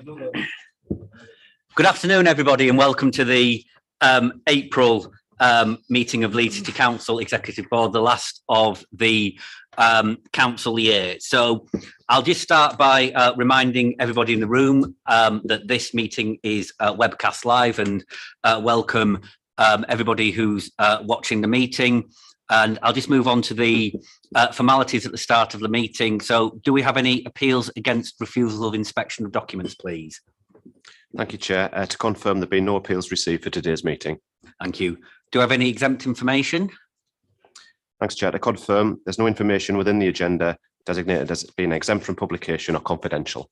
Good afternoon, everybody, and welcome to the April meeting of Leeds City Council Executive Board, the last of the council year. So I'll just start by reminding everybody in the room that this meeting is webcast live, and welcome everybody who's watching the meeting. And I'll just move on to the formalities at the start of the meeting. So do we have any appeals against refusal of inspection of documents, please? Thank you, Chair. To confirm, there have been no appeals received for today's meeting. Thank you. Do I have any exempt information? Thanks, Chair. To confirm, there's no information within the agenda designated as being exempt from publication or confidential.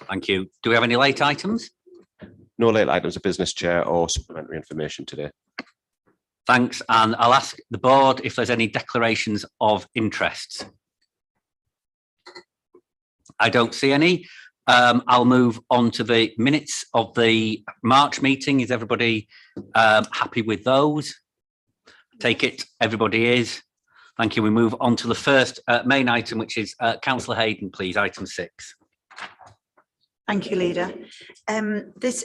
Thank you. Do we have any late items? No late items of business, Chair, or supplementary information today. Thanks. And I'll ask the board if there's any declarations of interests. I don't see any. I'll move on to the minutes of the March meeting. Is everybody happy with those? Take it, everybody is. Thank you. We move on to the first main item, which is Councillor Hayden, please, item 6. Thank you, Leader. This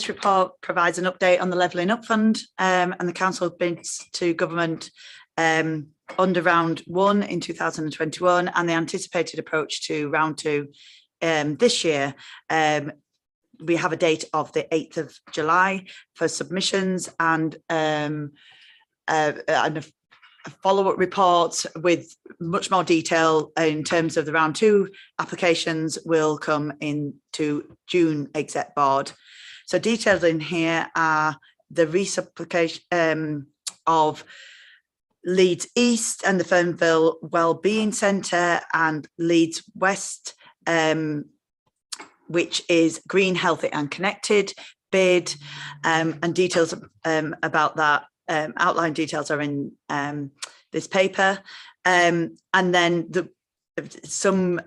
report provides an update on the Levelling Up Fund and the council bids to government under round 1 in 2021 and the anticipated approach to round 2 this year. We have a date of the 8th of July for submissions, and a follow-up report with much more detail in terms of the round 2 applications will come into June exec board. So detailed in here are the resupplication of Leeds East and the Fernville Wellbeing Centre, and Leeds West, which is Green, Healthy and Connected bid, and details about that. Outline details are in this paper, and then some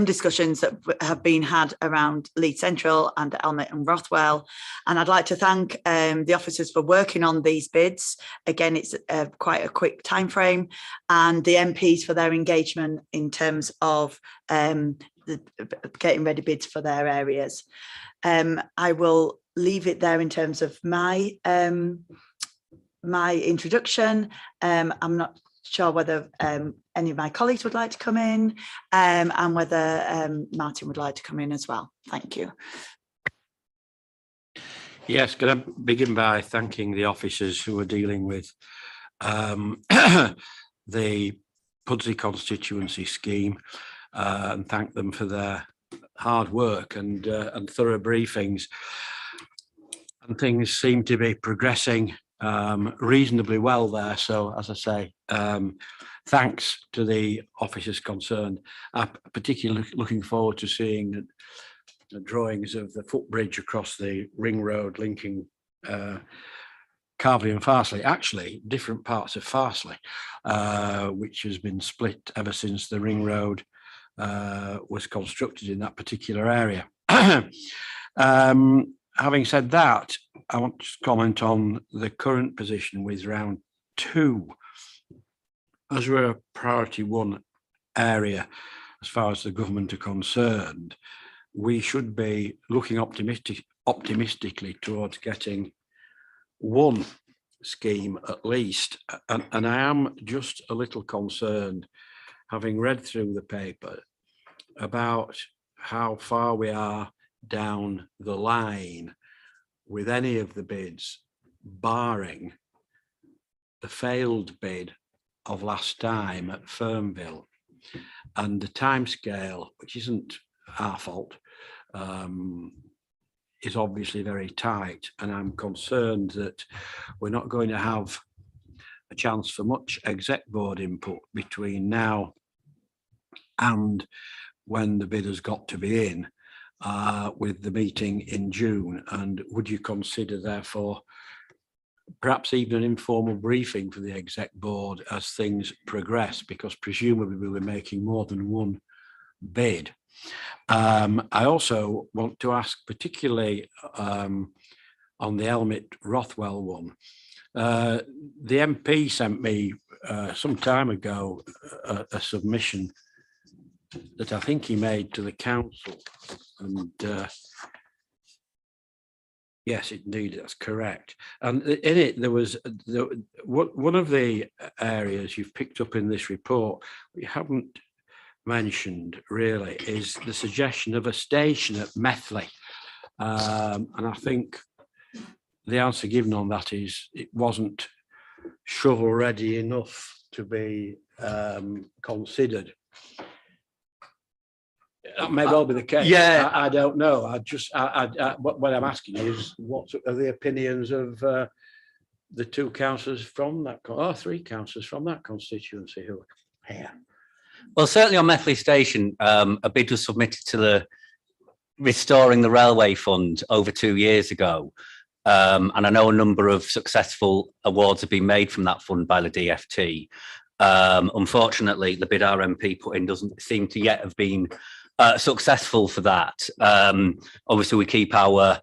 discussions that have been had around Leeds Central and Elmet and Rothwell. And I'd like to thank the officers for working on these bids. Again, it's quite a quick time frame, and the MPs for their engagement in terms of getting ready bids for their areas. I will leave it there in terms of my my introduction. I'm not sure whether any of my colleagues would like to come in, and whether Martin would like to come in as well. Thank you. Yes, can I begin by thanking the officers who are dealing with the Pudsey constituency scheme, and thank them for their hard work and thorough briefings. And things seem to be progressing reasonably well there. So, as I say, thanks to the officers concerned. I'm particularly looking forward to seeing the drawings of the footbridge across the ring road linking Carvely and Farsley, actually different parts of Farsley, which has been split ever since the ring road was constructed in that particular area. Having said that, I want to comment on the current position with round 2. As we're a priority 1 area, as far as the government are concerned, we should be looking optimistically towards getting 1 scheme at least. And I am just a little concerned, having read through the paper, about how far we are down the line with any of the bids, barring the failed bid of last time at Fernville, and the timescale, which isn't our fault, is obviously very tight, and I'm concerned that we're not going to have a chance for much exec board input between now and when the bid has got to be in, with the meeting in June. And would you consider, therefore, perhaps even an informal briefing for the exec board as things progress, because presumably we'll be making more than 1 bid. I also want to ask, particularly on the Elmet Rothwell one, the MP sent me some time ago a submission that I think he made to the council, and yes, indeed, that's correct. And in it, there was one of the areas you've picked up in this report we haven't mentioned really is the suggestion of a station at Methley, and I think the answer given on that is it wasn't shovel ready enough to be considered. That may well be the case. Yeah. I don't know. What I'm asking is, what are the opinions of the two councillors from that, three councillors from that constituency who are here? Well, certainly on Methley Station, a bid was submitted to the Restoring the Railway Fund over 2 years ago. And I know a number of successful awards have been made from that fund by the DFT. Unfortunately, the bid RMP put in doesn't seem to yet have been successful for that. Obviously, we keep our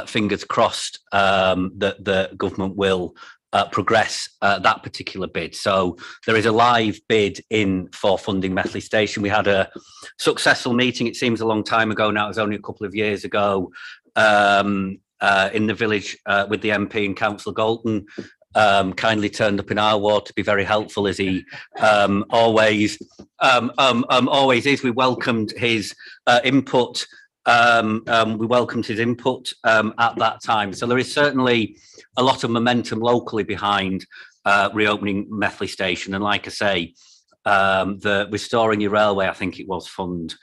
fingers crossed that the government will progress that particular bid. So there is a live bid in for funding Methley Station. We had a successful meeting. It seems a long time ago now. It was only a couple of years ago in the village with the MP and Councillor Galton. Kindly turned up in our ward to be very helpful, as he always is. We welcomed his input. We welcomed his input at that time. So there is certainly a lot of momentum locally behind reopening Methley Station. And like I say, the Restoring Your Railway, I think it was fund,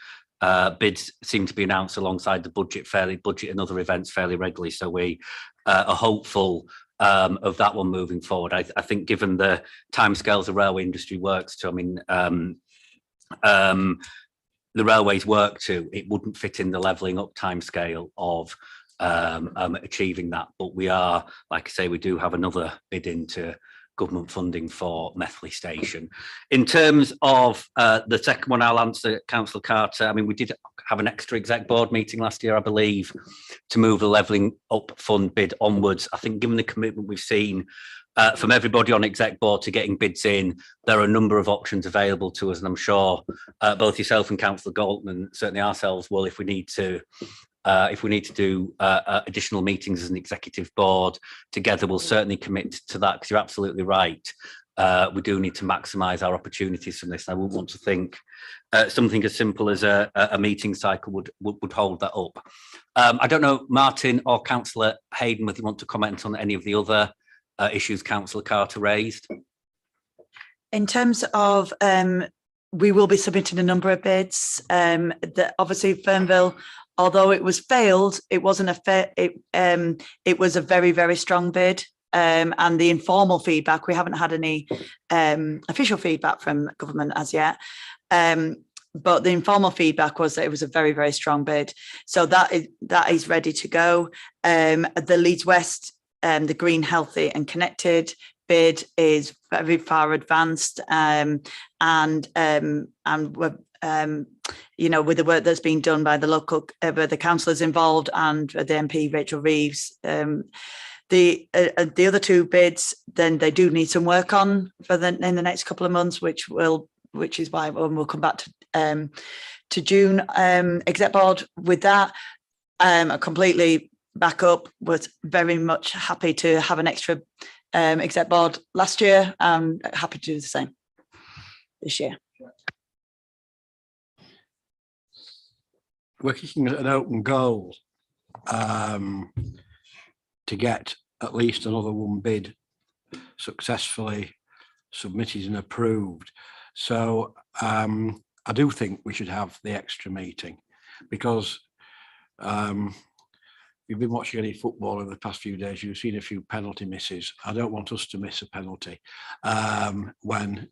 bids seem to be announced alongside the budget and other events fairly regularly. So we are hopeful of that one moving forward. I think given the timescales the railway industry works to, I mean, the railways work to, it wouldn't fit in the levelling up timescale of achieving that. But we are, like I say, we do have another bid into government funding for Methley Station. In terms of the second one, I'll answer Councillor Carter. I mean, we did have an extra exec board meeting last year, I believe, to move the levelling up fund bid onwards. I think given the commitment we've seen from everybody on exec board to getting bids in, there are a number of options available to us, and I'm sure both yourself and Councillor Galton, and certainly ourselves, will, if we need to do additional meetings as an executive board together, we'll certainly commit to that, because you're absolutely right. We do need to maximise our opportunities from this. And I wouldn't want to think something as simple as a meeting cycle would hold that up. I don't know, Martin or Councillor Hayden, whether you want to comment on any of the other issues Councillor Carter raised. In terms of, we will be submitting a number of bids. That obviously Fernville, although it was failed, it wasn't it was a very, very strong bid. And the informal feedback, we haven't had any official feedback from government as yet. But the informal feedback was that it was a very, very strong bid. So that is ready to go. The Leeds West, the Green, Healthy and Connected bid is very far advanced. And we're, you know, with the work that's been done by the local, the councillors involved and the MP Rachel Reeves, the other two bids, then they do need some work on in the next couple of months, which is why we'll come back to June exec board with that. I completely back up. Was very much happy to have an extra exec board last year. Happy to do the same this year. We're kicking at an open goal to get at least another one bid successfully submitted and approved. So I do think we should have the extra meeting, because you've been watching any football in the past few days, you've seen a few penalty misses. I don't want us to miss a penalty when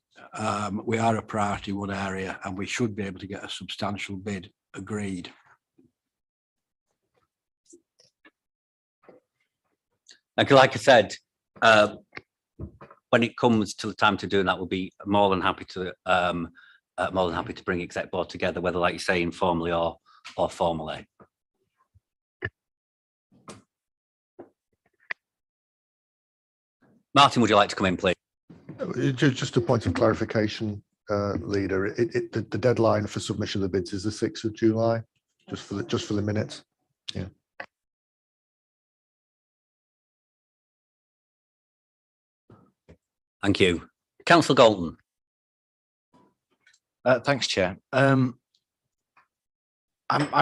we are a priority one area, and we should be able to get a substantial bid agreed. Like I said, when it comes to the time to doing that, we'll be more than happy to bring exec board together, whether, like you say, informally or formally. Martin, would you like to come in, please? Just a point of clarification. Leader, the deadline for submission of the bids is the 6th of July, just for the minutes. Yeah. Thank you. Councillor Galton. Thanks, Chair. I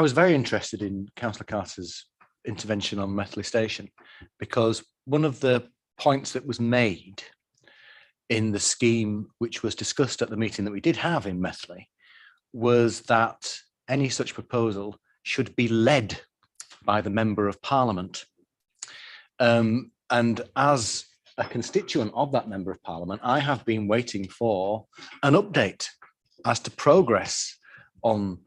was very interested in Councillor Carter's intervention on Methley Station, because one of the points that was made in the scheme which was discussed at the meeting that we did have in Methley was that any such proposal should be led by the Member of Parliament. And as a constituent of that Member of Parliament, I have been waiting for an update as to progress on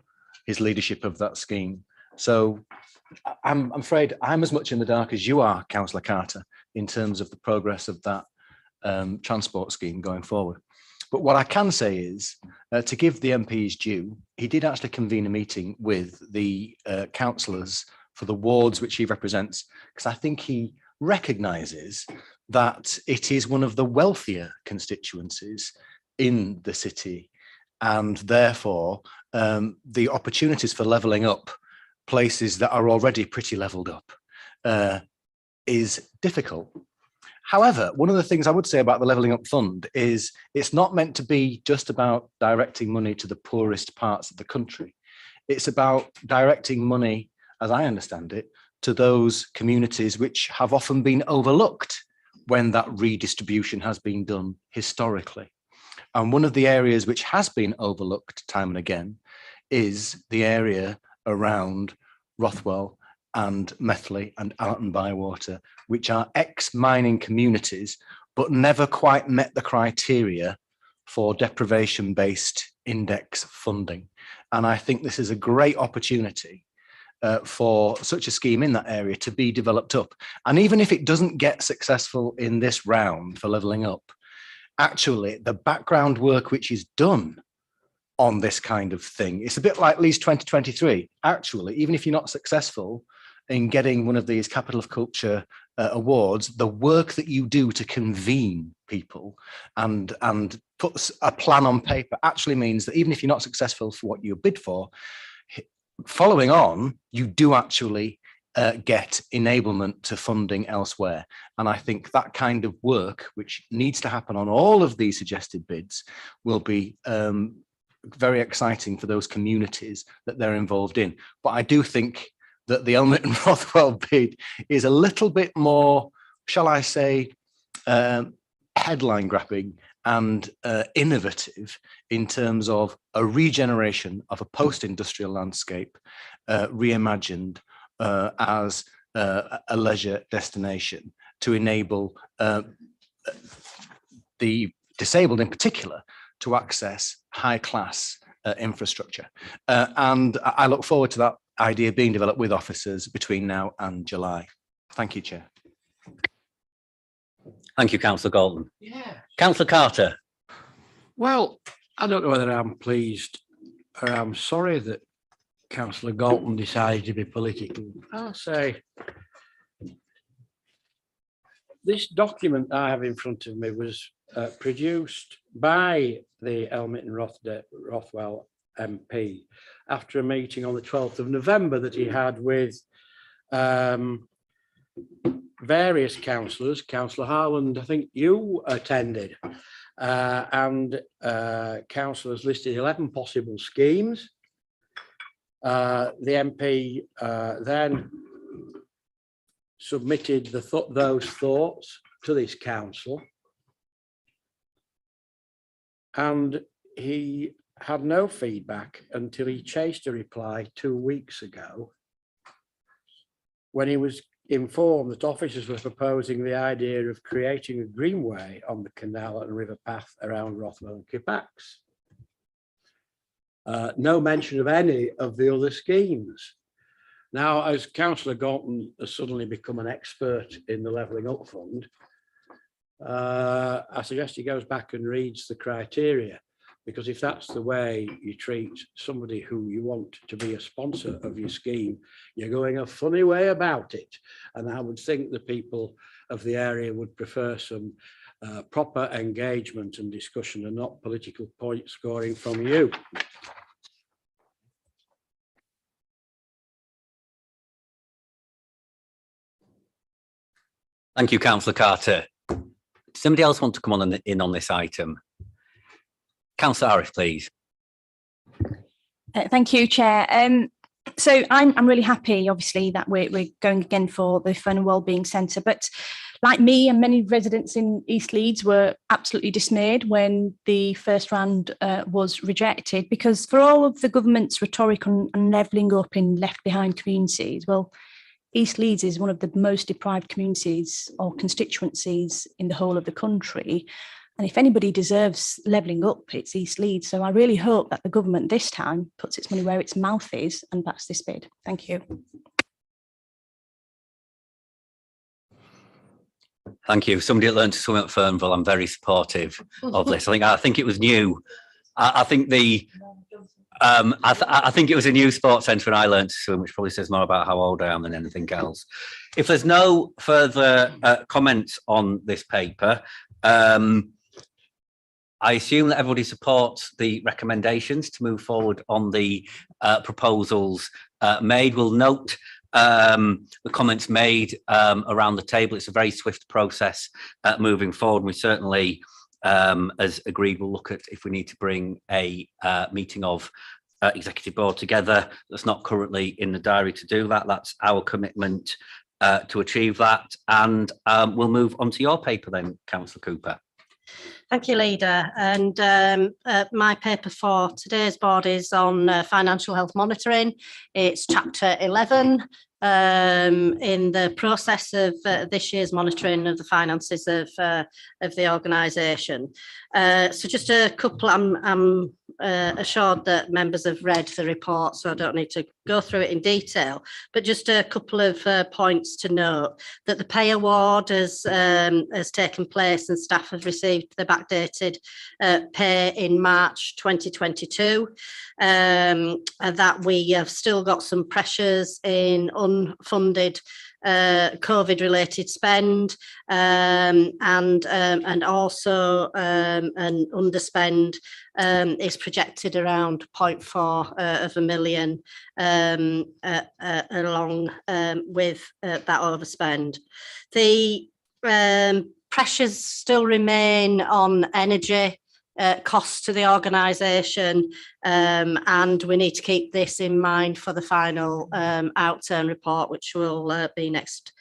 his leadership of that scheme. So I'm afraid I'm as much in the dark as you are, Councillor Carter, in terms of the progress of that transport scheme going forward. But what I can say is, to give the MPs due, he did actually convene a meeting with the councillors for the wards which he represents, because I think he recognises that it is one of the wealthier constituencies in the city, and therefore the opportunities for levelling up places that are already pretty levelled up is difficult. However, one of the things I would say about the Levelling Up Fund is it's not meant to be just about directing money to the poorest parts of the country. It's about directing money, as I understand it, to those communities which have often been overlooked when that redistribution has been done historically. And one of the areas which has been overlooked time and again is the area around Rothwell and Methley and Allerton Bywater, which are ex-mining communities, but never quite met the criteria for deprivation-based index funding. And I think this is a great opportunity for such a scheme in that area to be developed up. And even if it doesn't get successful in this round for levelling up, actually the background work which is done on this kind of thing, it's a bit like Leeds 2023. Actually, even if you're not successful in getting one of these Capital of Culture awards, the work that you do to convene people and put a plan on paper actually means that even if you're not successful for what you bid for, following on, you do actually get enablement to funding elsewhere. And I think that kind of work, which needs to happen on all of these suggested bids, will be very exciting for those communities that they're involved in. But I do think that the Elmet and Rothwell bid is a little bit more, shall I say, headline grabbing and innovative in terms of a regeneration of a post-industrial landscape reimagined as a leisure destination to enable the disabled in particular to access high-class infrastructure. And I look forward to that idea being developed with officers between now and July. Thank you, Chair. Thank you, Councillor Galton. Yeah. Councillor Carter. Well, I don't know whether I'm pleased or I'm sorry that Councillor Galton decided to be political. I'll say this document I have in front of me was produced by the Elmet and Rothwell MP after a meeting on the 12th of November that he had with various councillors. Councillor Harland, I think you attended, and councillors listed 11 possible schemes. The MP then submitted those thoughts to this council, and he had no feedback until he chased a reply 2 weeks ago when he was informed that officers were proposing the idea of creating a greenway on the canal and river path around Rothwell and Kippax. No mention of any of the other schemes. Now, as Councillor Galton has suddenly become an expert in the Levelling Up Fund, I suggest he goes back and reads the criteria, because if that's the way you treat somebody who you want to be a sponsor of your scheme, you're going a funny way about it. And I would think the people of the area would prefer some proper engagement and discussion and not political point scoring from you. Thank you, Councillor Carter. Does somebody else want to come on in on this item? Councillor Arif, please. Thank you, Chair. So I'm really happy, obviously, that we're going again for the Fun and Wellbeing Centre. But like me and many residents in East Leeds were absolutely dismayed when the first round was rejected, because for all of the government's rhetoric on levelling up in left behind communities, well, East Leeds is one of the most deprived communities or constituencies in the whole of the country. And if anybody deserves levelling up, it's East Leeds. So I really hope that the government this time puts its money where its mouth is and backs this bid. Thank you. Thank you. Somebody that learned to swim at Fernville, I'm very supportive of this. I think it was new. I think the I think it was a new sports centre when I learned to swim, which probably says more about how old I am than anything else. If there's no further comments on this paper, I assume that everybody supports the recommendations to move forward on the proposals made. We'll note the comments made around the table. It's a very swift process moving forward. We certainly, as agreed, will look at if we need to bring a meeting of executive board together. That's not currently in the diary to do that. That's our commitment to achieve that. And we'll move on to your paper then, Councillor Cooper. Thank you, Leader. And my paper for today's board is on financial health monitoring. It's chapter 11 in the process of this year's monitoring of the finances of the organisation. So just a couple, I'm assured that members have read the report, so I don't need to go through it in detail, but just a couple of points to note: that the pay award has taken place and staff have received the backdated pay in March 2022, and that we have still got some pressures in unfunded COVID-related spend, and also an underspend is projected around 0.4 of a million, along with that overspend. The pressures still remain on energy costs to the organisation, and we need to keep this in mind for the final outturn report, which will be next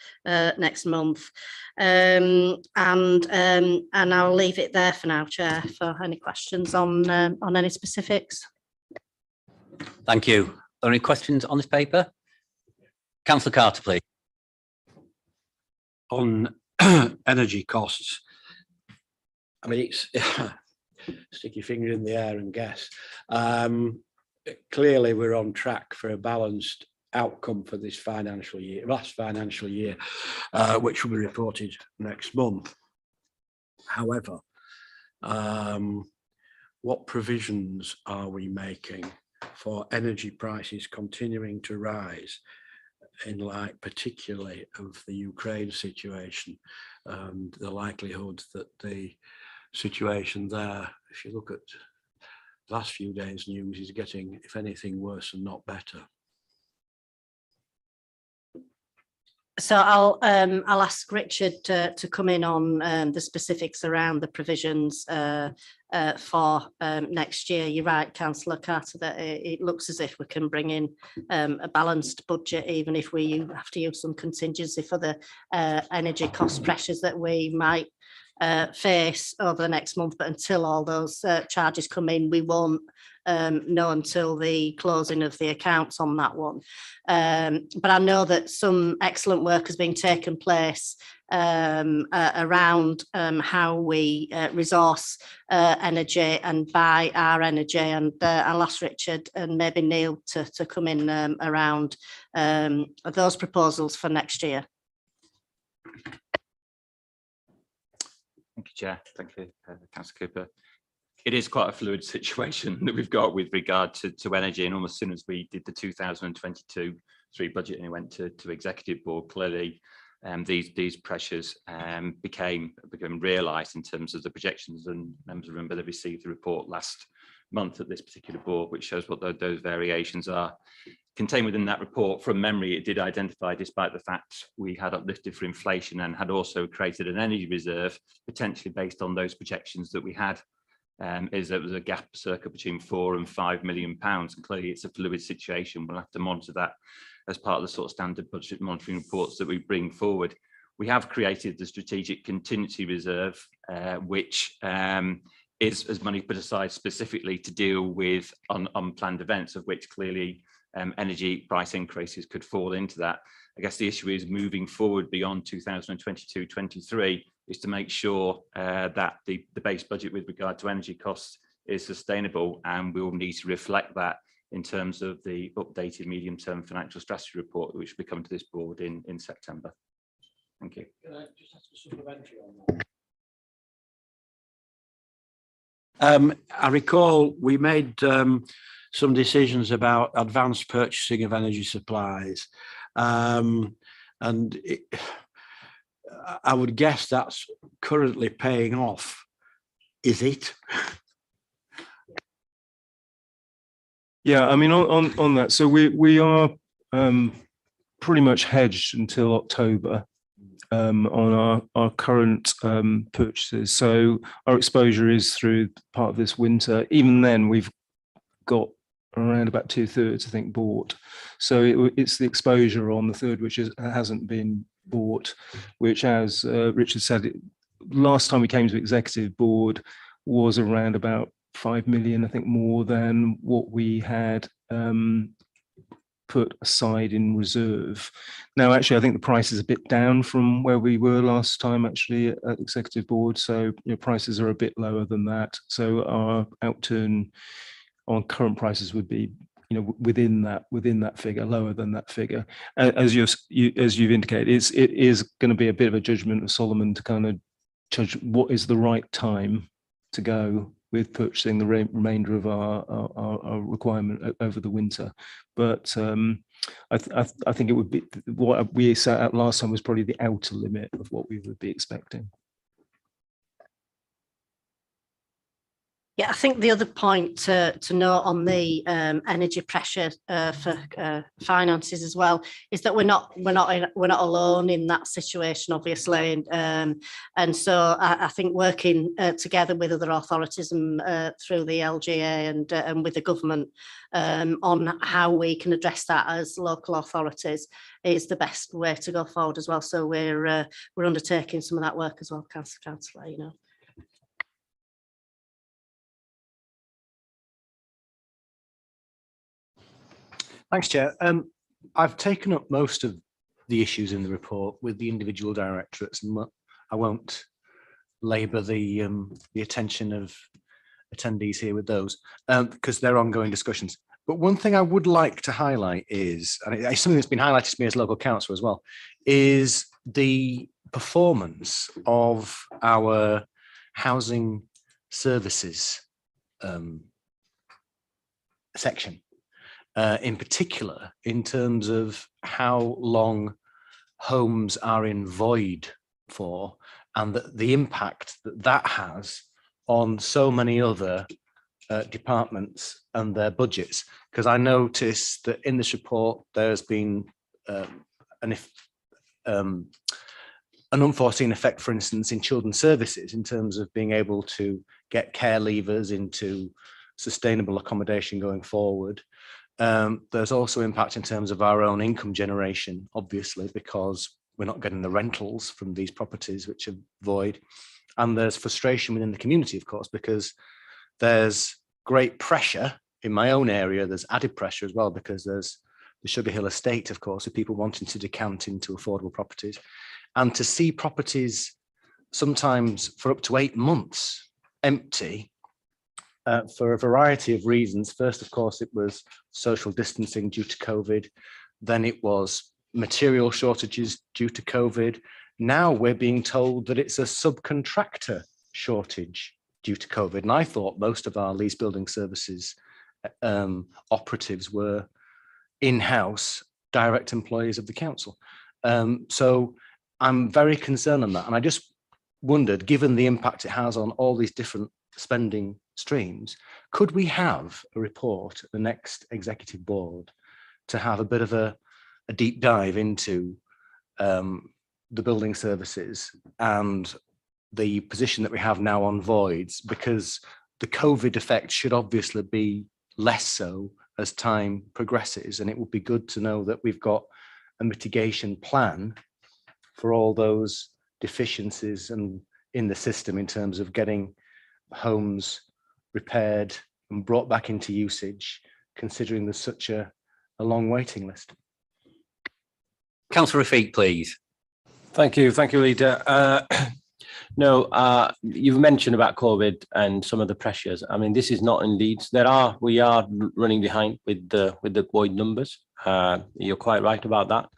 month. And I'll leave it there for now, Chair, for any questions on any specifics. Thank you. Are there any questions on this paper? Councillor Carter, please. On energy costs, I mean, it's stick your finger in the air and guess. Clearly, we're on track for a balanced outcome for this financial year, last financial year, which will be reported next month. However, what provisions are we making for energy prices continuing to rise in light particularly of the Ukraine situation and the likelihood that the situation there, if you look at the last few days' news, is getting, if anything, worse and not better? So I'll ask Richard to come in on the specifics around the provisions for next year. You're right, Councillor Carter, that it looks as if we can bring in a balanced budget, even if we have to use some contingency for the energy cost pressures that we might face over the next month. But until all those charges come in, we won't know until the closing of the accounts on that one. But I know that some excellent work has been taken place around how we resource energy and buy our energy, and I'll ask Richard and maybe Neil to come in around those proposals for next year. Thank you, Chair. Thank you, Councillor Cooper. It is quite a fluid situation that we've got with regard to energy, and almost as soon as we did the 2022 budget and it went to executive board, clearly these pressures became realised in terms of the projections, and members remember they received the report last month at this particular board, which shows what those variations are. Contained within that report, from memory, it did identify, despite the fact we had uplifted for inflation and had also created an energy reserve, potentially based on those projections that we had, is there was a gap circa between £4 and £5 million. And clearly it's a fluid situation. We'll have to monitor that as part of the sort of standard budget monitoring reports that we bring forward. We have created the strategic contingency reserve, which is money put aside specifically to deal with unplanned events, of which clearly energy price increases could fall into that. I guess the issue is moving forward beyond 2022-23 is to make sure that the base budget with regard to energy costs is sustainable, and we will need to reflect that in terms of the updated medium-term financial strategy report, which will be coming to this board in September. Thank you. Can I just ask a supplementary on that? I recall we made some decisions about advanced purchasing of energy supplies, and I would guess that's currently paying off. Is it? Yeah, I mean, on that, so we are pretty much hedged until October on our current purchases. So our exposure is through part of this winter. Even then, we've got around about 2/3, I think, bought. So it's the exposure on the third which hasn't been bought, which, as Richard said, last time we came to executive board was around about 5 million, I think, more than what we had put aside in reserve. Now, actually, I think the price is a bit down from where we were last time, actually, at executive board. So prices are a bit lower than that. So our outturn on current prices would be, within that figure, lower than that figure. As you've indicated, it is going to be a bit of a judgment of Solomon to kind of judge what is the right time to go with purchasing the remainder of our requirement over the winter. But I think it would be, what we set out last time was probably the outer limit of what we would be expecting. Yeah, I think the other point to note on the energy pressure for finances as well is that we're not alone in that situation, obviously, and so I think working together with other authorities and through the LGA and with the government on how we can address that as local authorities is the best way to go forward as well. So we're undertaking some of that work as well, Councillor. Thanks, Chair. I've taken up most of the issues in the report with the individual directorates, and I won't labour the attention of attendees here with those because they're ongoing discussions. But one thing I would like to highlight is, and it's something that's been highlighted to me as local councillor as well, is the performance of our housing services section. In particular, in terms of how long homes are in void for, and the impact that has on so many other departments and their budgets. Because I noticed that in this report, there's been an unforeseen effect, for instance, in children's services, in terms of being able to get care leavers into sustainable accommodation going forward. There's also impact in terms of our own income generation, obviously, because we're not getting the rentals from these properties which are void. And there's frustration within the community, of course, because there's great pressure in my own area. There's added pressure as well, because there's the Sugar Hill estate, of course, of people wanting to decant into affordable properties. And to see properties sometimes for up to 8 months empty, for a variety of reasons. First, of course, it was social distancing due to COVID. Then it was material shortages due to COVID. Now we're being told that it's a subcontractor shortage due to COVID. And I thought most of our lease building services operatives were in-house direct employees of the council. So I'm very concerned on that. And I just wondered, given the impact it has on all these different spending streams, could we have a report at the next executive board to have a bit of a deep dive into the building services and the position that we have now on voids, because the COVID effect should obviously be less so as time progresses. And it would be good to know that we've got a mitigation plan for all those deficiencies and in the system in terms of getting homes repaired and brought back into usage, considering there's such a long waiting list. Councillor Rafiq, please. Thank you, Leader. No, you've mentioned about COVID and some of the pressures. I mean, this is not in Leeds. We are running behind with the void numbers. You're quite right about that.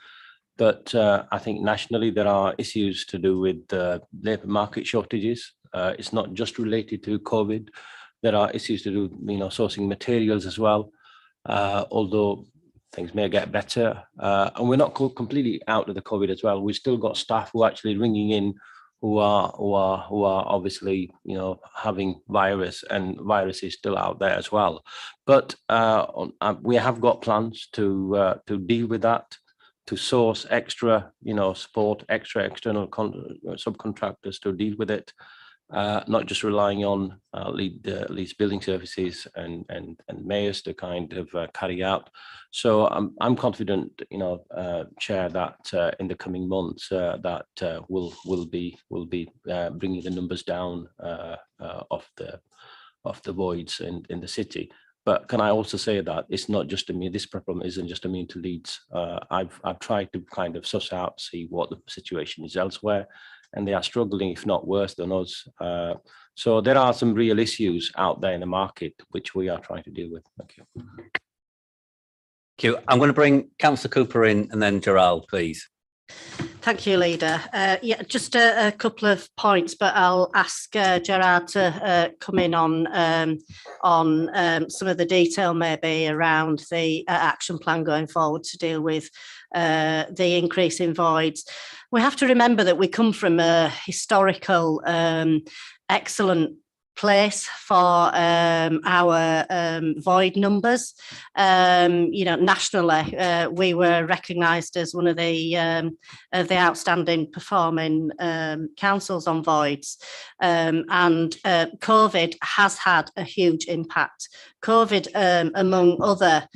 But I think nationally there are issues to do with labour market shortages. It's not just related to COVID. There are issues to do, sourcing materials as well. Although things may get better, and we're not completely out of the COVID as well. We've still got staff who are actually ringing in, who are obviously having virus, and virus is still out there as well. But we have got plans to deal with that, to source extra support, extra external subcontractors to deal with it. Not just relying on Leeds building services and mayors to kind of carry out. So I'm confident, Chair, that in the coming months that we'll be bringing the numbers down of the voids in the city. But can I also say that it's not just to me, this problem isn't just immune to Leeds. I've tried to kind of suss out, see what the situation is elsewhere, and they are struggling, if not worse than us. So there are some real issues out there in the market, which we are trying to deal with. Thank you. Thank you. I'm going to bring Councillor Cooper in and then Gerald, please. Thank you, Leader. Yeah, just a couple of points, but I'll ask Gerard to come in on some of the detail maybe around the action plan going forward to deal with the increase in voids. We have to remember that we come from a historical excellent place for our void numbers. Nationally, we were recognised as one of the outstanding performing councils on voids, and COVID has had a huge impact. COVID, among other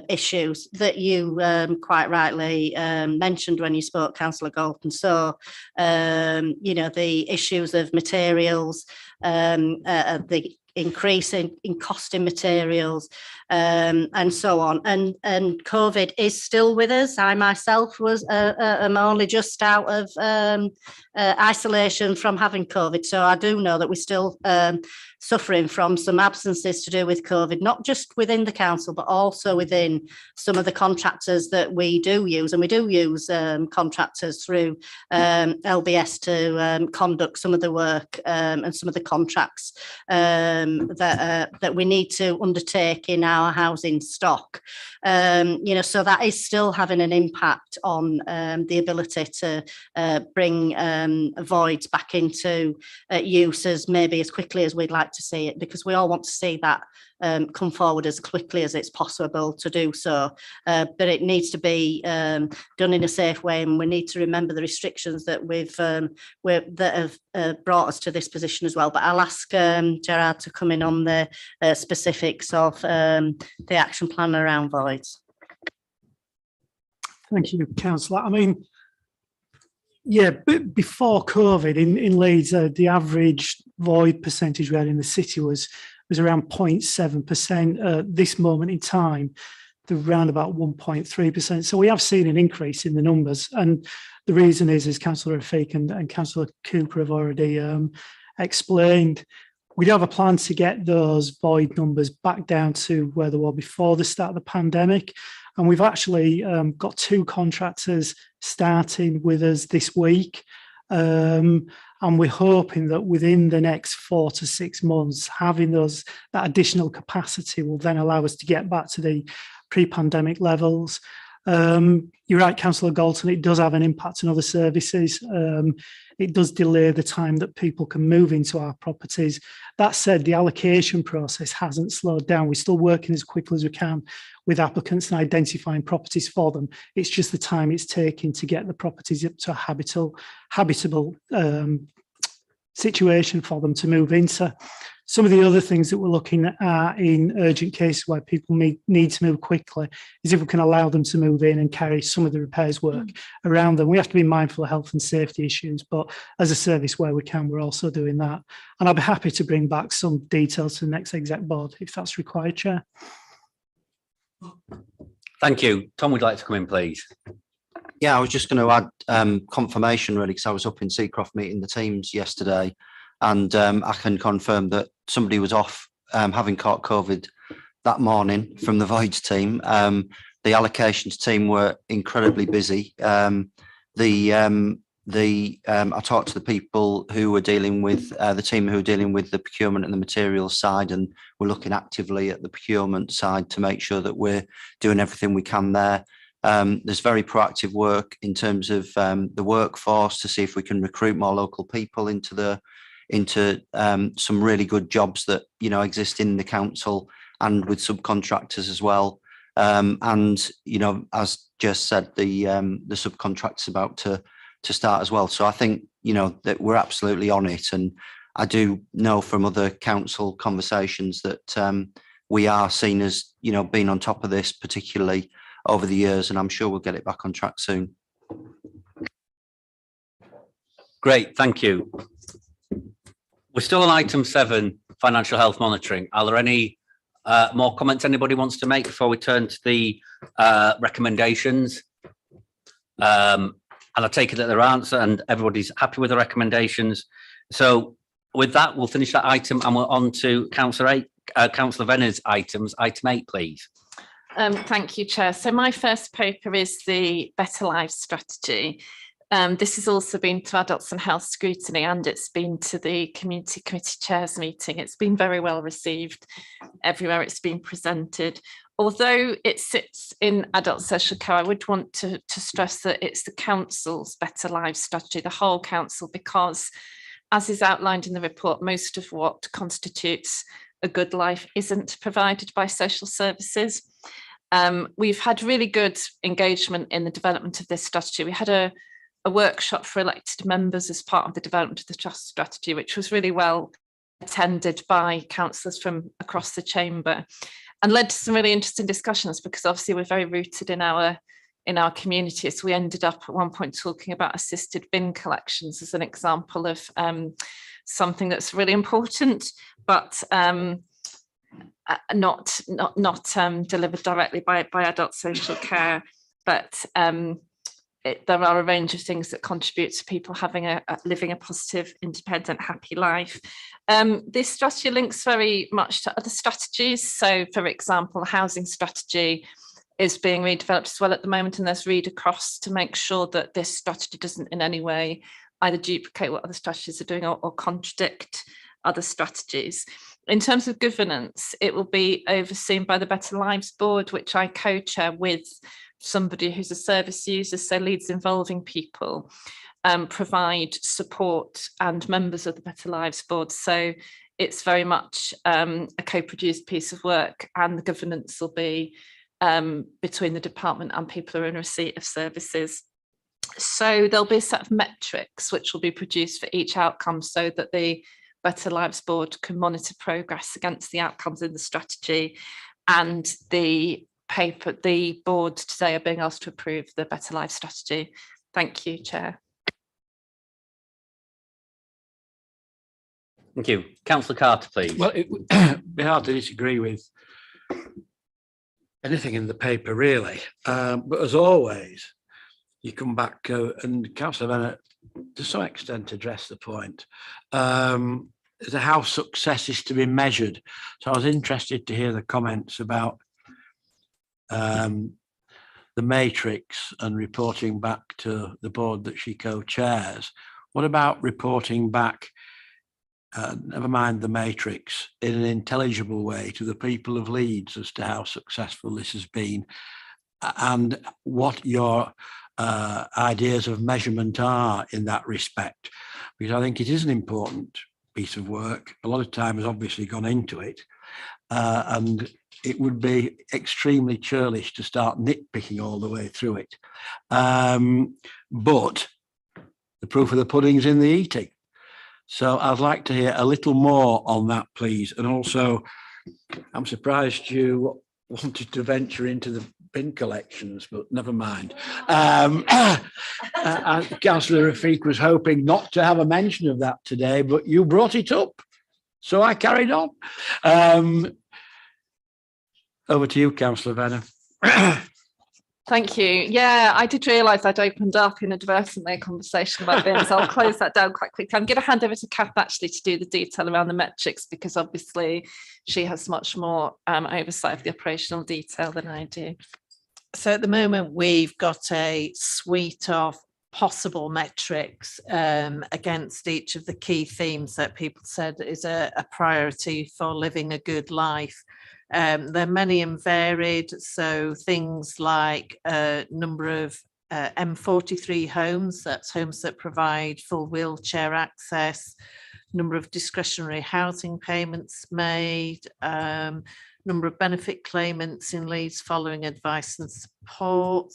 issues that you quite rightly mentioned when you spoke, Councillor Galton. So, the issues of materials, the increase in cost in materials, and so on. And COVID is still with us. I myself am only just out of isolation from having COVID. So I do know that we're still suffering from some absences to do with COVID, not just within the council, but also within some of the contractors that we do use. And we do use contractors through LBS to conduct some of the work and some of the contracts that we need to undertake in our housing stock. So that is still having an impact on the ability to bring voids back into use as quickly as we'd like to see it, because we all want to see that come forward as quickly as it's possible to do so. But it needs to be done in a safe way, and we need to remember the restrictions that that have brought us to this position as well. But I'll ask Gerard to come in on the specifics of the action plan around voids. Thank you, Councillor. I mean, yeah, before COVID in Leeds, the average void percentage we had in the city was around 0.7%. At this moment in time, they're around about 1.3%. So we have seen an increase in the numbers. And the reason is Councillor Rafiq and Councillor Cooper have already explained, we do have a plan to get those void numbers back down to where they were before the start of the pandemic. And we've actually got 2 contractors starting with us this week. And we're hoping that within the next 4 to 6 months, having that additional capacity will then allow us to get back to the pre-pandemic levels. You're right, Councillor Galton, it does have an impact on other services. It does delay the time that people can move into our properties. That said, the allocation process hasn't slowed down. We're still working as quickly as we can with applicants and identifying properties for them. It's just the time it's taking to get the properties up to a habitable situation for them to move into. Some of the other things that we're looking at in urgent cases where people need to move quickly is if we can allow them to move in and carry some of the repairs work around them. We have to be mindful of health and safety issues, but as a service where we can, we're also doing that. And I'll be happy to bring back some details to the next exec board if that's required, Chair. Thank you. Tom would like to come in, please. Yeah, I was just going to add confirmation really, because I was up in Seacroft meeting the teams yesterday, and I can confirm that somebody was off having caught COVID that morning from the Voids team. The allocations team were incredibly busy. I talked to the people who were dealing with the team who were dealing with the procurement and the materials side, and we're looking actively at the procurement side to make sure that we're doing everything we can there. There's very proactive work in terms of the workforce to see if we can recruit more local people into some really good jobs that exist in the council and with subcontractors as well. And as just said, the subcontractors about to start as well. So I think that we're absolutely on it, and I do know from other council conversations that we are seen as being on top of this, particularly over the years, and I'm sure we'll get it back on track soon. Great, thank you. We're still on item 7, financial health monitoring. Are there any more comments anybody wants to make before we turn to the recommendations? And I take it that there aren't, and everybody's happy with the recommendations. So with that, we'll finish that item and we're on to Councillor Venner's items. Item 8, please. Thank you, Chair. So my first paper is the Better Lives strategy. This has also been to Adults and Health Scrutiny, and it's been to the Community Committee Chairs meeting. It's been very well received everywhere it's been presented. Although it sits in adult social care, I would want to stress that it's the council's Better Lives strategy, the whole council, because as is outlined in the report, most of what constitutes a good life isn't provided by social services. We've had really good engagement in the development of this strategy. We had a workshop for elected members as part of the development of the trust strategy, which was really well attended by councillors from across the chamber, and led to some really interesting discussions, because obviously we're very rooted in our communities. We ended up at one point talking about assisted bin collections as an example of something that's really important, but not delivered directly by adult social care, but there are a range of things that contribute to people having living a positive, independent, happy life. This strategy links very much to other strategies. So, for example, the housing strategy is being redeveloped as well at the moment, and there's read across to make sure that this strategy doesn't in any way either duplicate what other strategies are doing or contradict other strategies. In terms of governance, it will be overseen by the Better Lives Board, which I co-chair with somebody who's a service user, so Leeds involving people, provide support, and members of the Better Lives Board. So it's very much a co-produced piece of work, and the governance will be between the department and people who are in receipt of services. So there'll be a set of metrics which will be produced for each outcome, so that the Better Lives Board can monitor progress against the outcomes in the strategy, and the board today are being asked to approve the Better Lives strategy. Thank you, Chair. Thank you. Councillor Carter, please. Well, it would be hard to disagree with anything in the paper, really. But as always, you come back and Councillor Venner, to some extent, addressed the point. How success is to be measured. So I was interested to hear the comments about the matrix and reporting back to the board that she co-chairs. What about reporting back, never mind the matrix, in an intelligible way to the people of Leeds as to how successful this has been, and what your ideas of measurement are in that respect, because I think it is an important piece of work. A lot of time has obviously gone into it, and it would be extremely churlish to start nitpicking all the way through it. But the proof of the pudding's in the eating. So I'd like to hear a little more on that, please. And also, I'm surprised you wanted to venture into the bin collections, but never mind. Councillor Rafiq was hoping not to have a mention of that today, but you brought it up. So I carried on. Over to you, Councillor Venner. Thank you. Yeah, I did realise I'd opened up inadvertently a conversation about bins. I'll close that down quite quickly. I'm going to hand over to Kath actually to do the detail around the metrics, because obviously she has much more oversight of the operational detail than I do. So at the moment, we've got a suite of possible metrics against each of the key themes that people said is a priority for living a good life. They're many and varied, so things like number of M43 homes, that's homes that provide full wheelchair access, number of discretionary housing payments made, number of benefit claimants in Leeds following advice and support,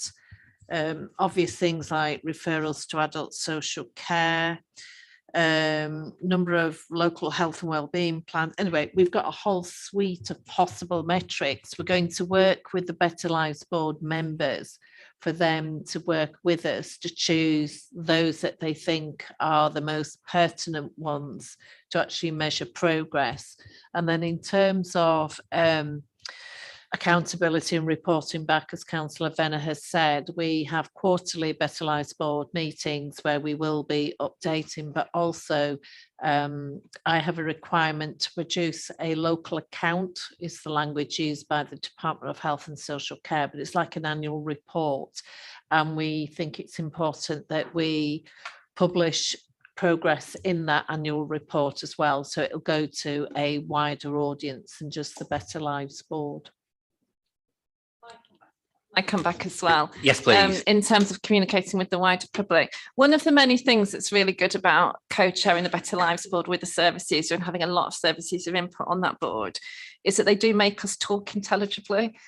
obvious things like referrals to adult social care, number of local health and wellbeing plans. Anyway, we've got a whole suite of possible metrics. We're going to work with the Better Lives Board members for them to work with us to choose those that they think are the most pertinent ones to actually measure progress. And then in terms of accountability and reporting back, as Councillor Venner has said, we have quarterly Better Lives Board meetings where we will be updating, but also I have a requirement to produce a local account, is the language used by the Department of Health and Social Care, but it's like an annual report. And we think it's important that we publish progress in that annual report as well. So it'll go to a wider audience than just the Better Lives Board. I come back as well. Yes, please. In terms of communicating with the wider public, one of the many things that's really good about co-chairing the Better Lives Board with the service user and having a lot of service user input on that board is that they do make us talk intelligibly.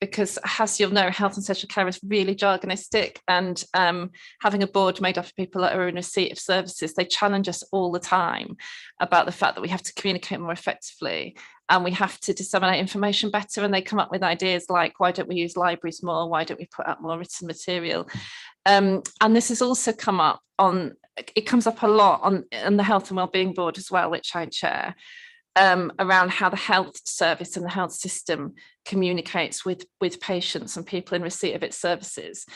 Because as you'll know, health and social care is really jargonistic, and having a board made up of people that are in receipt of services, they challenge us all the time about the fact that we have to communicate more effectively and we have to disseminate information better, and they come up with ideas like, why don't we use libraries more? Why don't we put out more written material? And this has also come up on, it comes up a lot on the Health and Wellbeing Board as well, which I chair. Around how the health service and the health system communicates with patients and people in receipt of its services.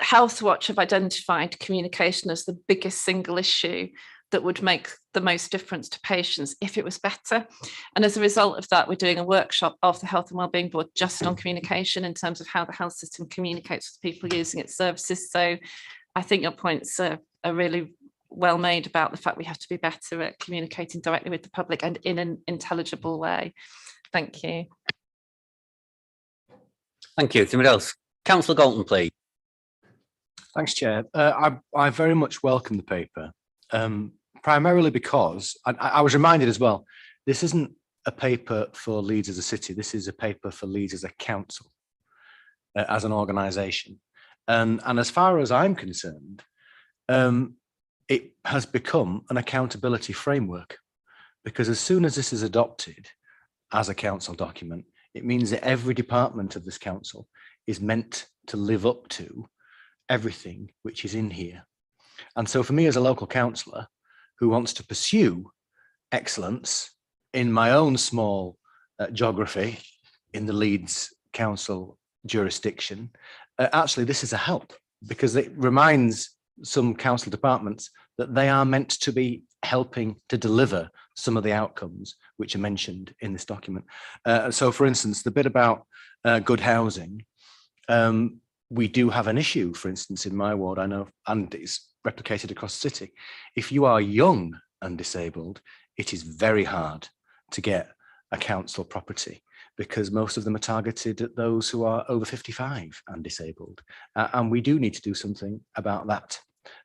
Health Watch have identified communication as the biggest single issue that would make the most difference to patients if it was better. And as a result of that, we're doing a workshop of the Health and Wellbeing Board just on communication in terms of how the health system communicates with people using its services. So I think your points are really well made about the fact we have to be better at communicating directly with the public and in an intelligible way. Thank you. Thank you. Somebody else? Councillor Galton, please. Thanks, Chair. I very much welcome the paper, primarily because I was reminded as well, this isn't a paper for Leeds as a city, this is a paper for Leeds as a council, as an organisation. And as far as I'm concerned, it has become an accountability framework, because as soon as this is adopted as a council document, it means that every department of this council is meant to live up to everything which is in here. And so for me as a local councillor who wants to pursue excellence in my own small geography in the Leeds Council jurisdiction, actually this is a help, because it reminds some council departments that they are meant to be helping to deliver some of the outcomes which are mentioned in this document. So for instance, the bit about good housing, we do have an issue, for instance, in my ward, I know, and it's replicated across the city. If you are young and disabled, it is very hard to get a council property, because most of them are targeted at those who are over 55 and disabled. And we do need to do something about that.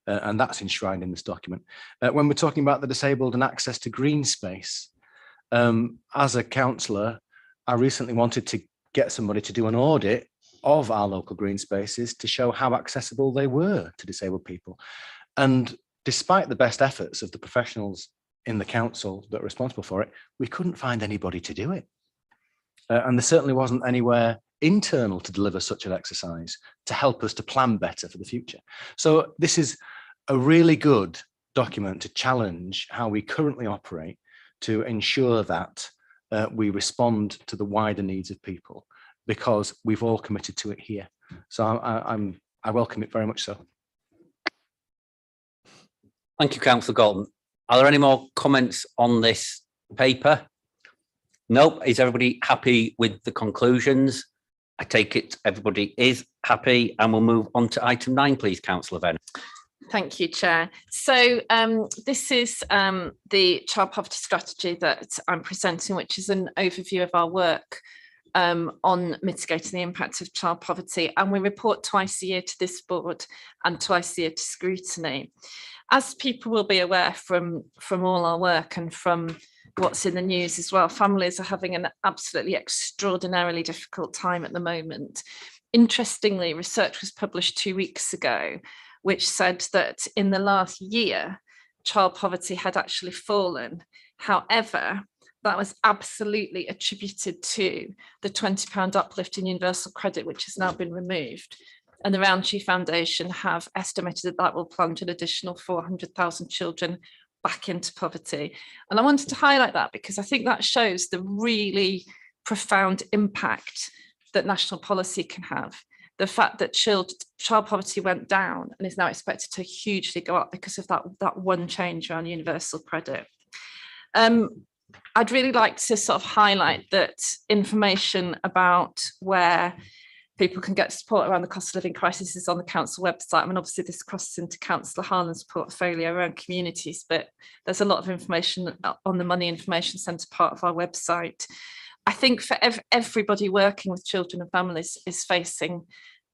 And that's enshrined in this document. When we're talking about the disabled and access to green space, as a councillor, I recently wanted to get somebody to do an audit of our local green spaces to show how accessible they were to disabled people. And despite the best efforts of the professionals in the council that are responsible for it, we couldn't find anybody to do it. And there certainly wasn't anywhere internal to deliver such an exercise to help us to plan better for the future. So this is a really good document to challenge how we currently operate to ensure that we respond to the wider needs of people, because we've all committed to it here. So I welcome it very much so. Thank you, Councillor Galton. Are there any more comments on this paper? Nope. Is everybody happy with the conclusions? I take it everybody is happy, and we'll move on to item 9, please, Councillor Venn. Thank you, Chair. So this is the child poverty strategy that I'm presenting, which is an overview of our work on mitigating the impact of child poverty. And we report twice a year to this board and twice a year to scrutiny. As people will be aware from all our work and from what's in the news as well, families are having an absolutely extraordinarily difficult time at the moment. Interestingly, research was published 2 weeks ago, which said that in the last year, child poverty had actually fallen. However, that was absolutely attributed to the £20 uplift in universal credit, which has now been removed. And the Roundtree Foundation have estimated that that will plunge an additional 400,000 children back into poverty. And I wanted to highlight that because I think that shows the really profound impact that national policy can have. The fact that child poverty went down and is now expected to hugely go up because of that one change around universal credit. I'd really like to sort of highlight that information about where people can get support around the cost of living crisis is on the council website. I mean, obviously this crosses into Councillor Harlan's portfolio around communities, but there's a lot of information on the Money Information Centre part of our website. I think for everybody working with children and families is facing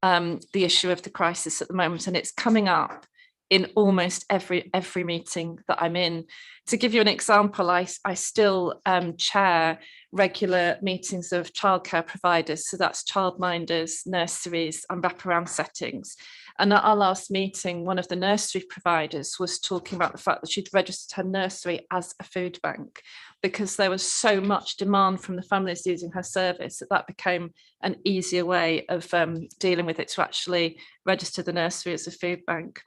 the issue of the crisis at the moment, and it's coming up in almost every meeting that I'm in. To give you an example, I still chair regular meetings of childcare providers, so that's childminders, nurseries and wraparound settings. And at our last meeting, one of the nursery providers was talking about the fact that she'd registered her nursery as a food bank because there was so much demand from the families using her service that became an easier way of dealing with it, to actually register the nursery as a food bank.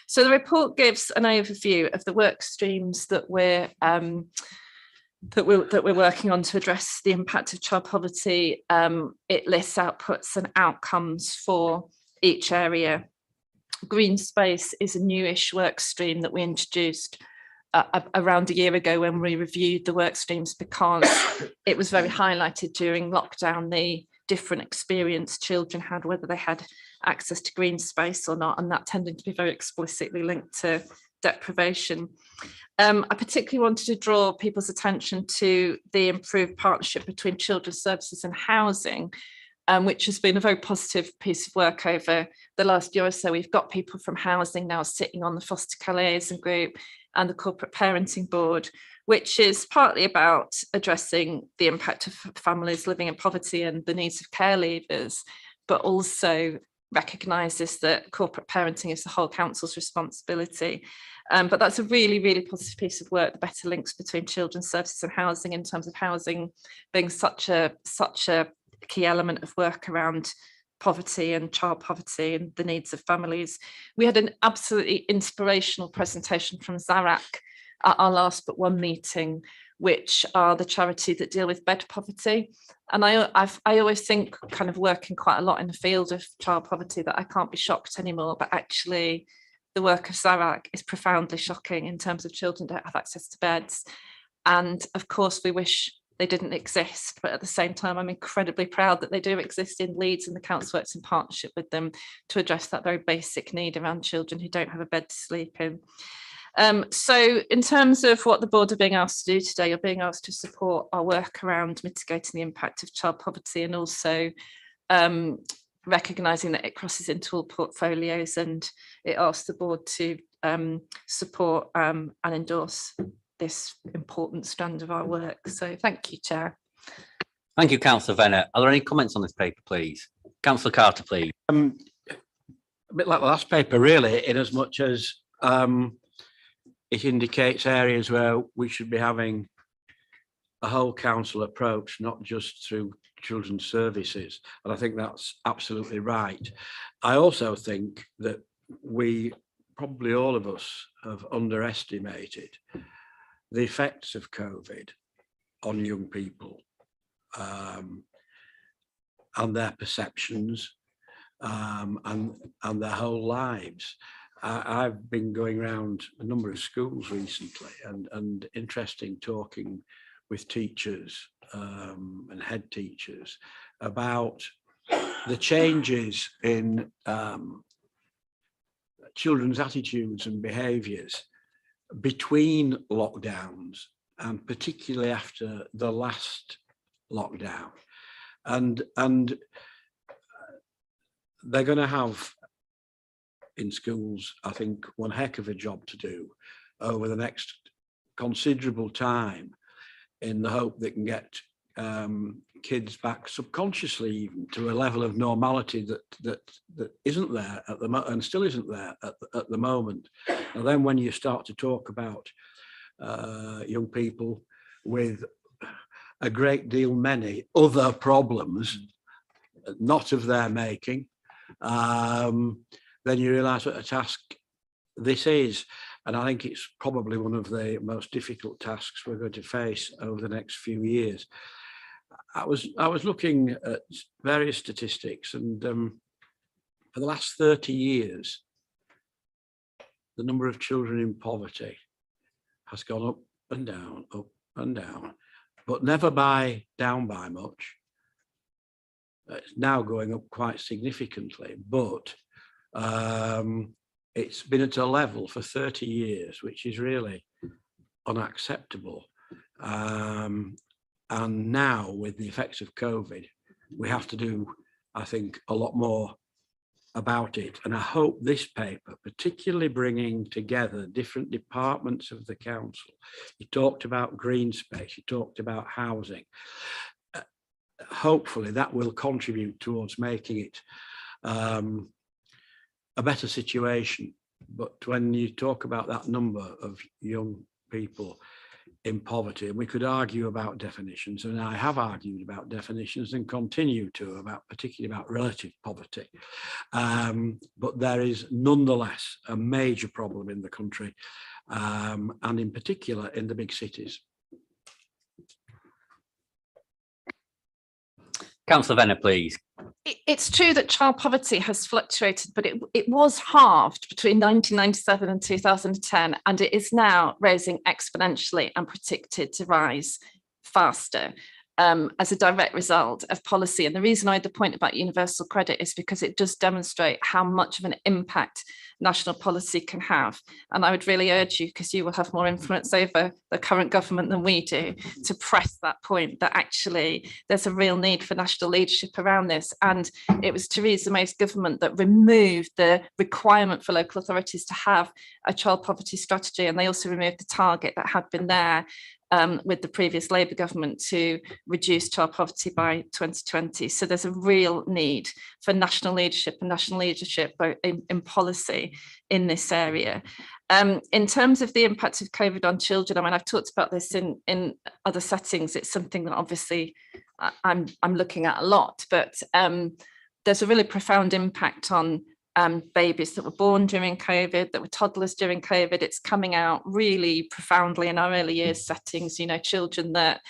So the report gives an overview of the work streams that we're working on to address the impact of child poverty. It lists outputs and outcomes for each area. Green space is a newish work stream that we introduced around a year ago when we reviewed the work streams, because it was very highlighted during lockdown, the different experience children had, whether they had access to green space or not, and that tended to be very explicitly linked to deprivation. I particularly wanted to draw people's attention to the improved partnership between children's services and housing, which has been a very positive piece of work over the last year or so. We've got people from housing now sitting on the foster care liaison group and the corporate parenting board, which is partly about addressing the impact of families living in poverty and the needs of care leavers, but also recognises that corporate parenting is the whole council's responsibility. But that's a really, really positive piece of work, the better links between children's services and housing, in terms of housing being such a key element of work around poverty and child poverty and the needs of families. We had an absolutely inspirational presentation from Zarac at our last but one meeting, which are the charity that deal with bed poverty. And I always think, kind of working quite a lot in the field of child poverty, that I can't be shocked anymore, but actually the work of Zarac is profoundly shocking in terms of children don't have access to beds. And of course we wish they didn't exist, but at the same time I'm incredibly proud that they do exist in Leeds, and the council works in partnership with them to address that very basic need around children who don't have a bed to sleep in. So in terms of what the board are being asked to do today, you're being asked to support our work around mitigating the impact of child poverty, and also recognising that it crosses into all portfolios, and it asks the board to support and endorse this important strand of our work. So thank you, Chair. Thank you, Councillor Venner. Are there any comments on this paper, please? Councillor Carter, please. A bit like the last paper, really, in as much as it indicates areas where we should be having a whole council approach, not just through children's services. And I think that's absolutely right. I also think that we, probably all of us, have underestimated the effects of COVID on young people and their perceptions and their whole lives. I've been going around a number of schools recently and interesting talking with teachers and head teachers about the changes in children's attitudes and behaviours between lockdowns, and particularly after the last lockdown. And they're going to have in schools, I think, one heck of a job to do over the next considerable time, in the hope they can get kids back subconsciously even to a level of normality that isn't there at the moment, and still isn't there at the moment. And then when you start to talk about young people with a great deal many other problems, not of their making, then you realise what a task this is. And I think it's probably one of the most difficult tasks we're going to face over the next few years. I was looking at various statistics, and for the last 30 years, the number of children in poverty has gone up and down, but never down by much. It's now going up quite significantly, but it's been at a level for 30 years, which is really unacceptable. And now, with the effects of COVID, we have to do, I think, a lot more about it. And I hope this paper, particularly bringing together different departments of the council, you talked about green space, you talked about housing, hopefully that will contribute towards making it a better situation. But when you talk about that number of young people in poverty, and we could argue about definitions, and I have argued about definitions and continue to, particularly about relative poverty, but there is nonetheless a major problem in the country, and in particular in the big cities. Councillor Venner, please. It's true that child poverty has fluctuated, but it was halved between 1997 and 2010, and it is now rising exponentially and predicted to rise faster as a direct result of policy. And the reason I had the point about universal credit is because it does demonstrate how much of an impact national policy can have. And I would really urge you, because you will have more influence over the current government than we do, to press that point that actually there's a real need for national leadership around this. And it was Theresa May's government that removed the requirement for local authorities to have a child poverty strategy. And they also removed the target that had been there with the previous Labour government to reduce child poverty by 2020. So there's a real need for national leadership both in policy in this area. In terms of the impact of COVID on children, I mean, I've talked about this in other settings. It's something that obviously I'm looking at a lot, but there's a really profound impact on babies that were born during COVID, that were toddlers during COVID. It's coming out really profoundly in our early years settings, you know, children that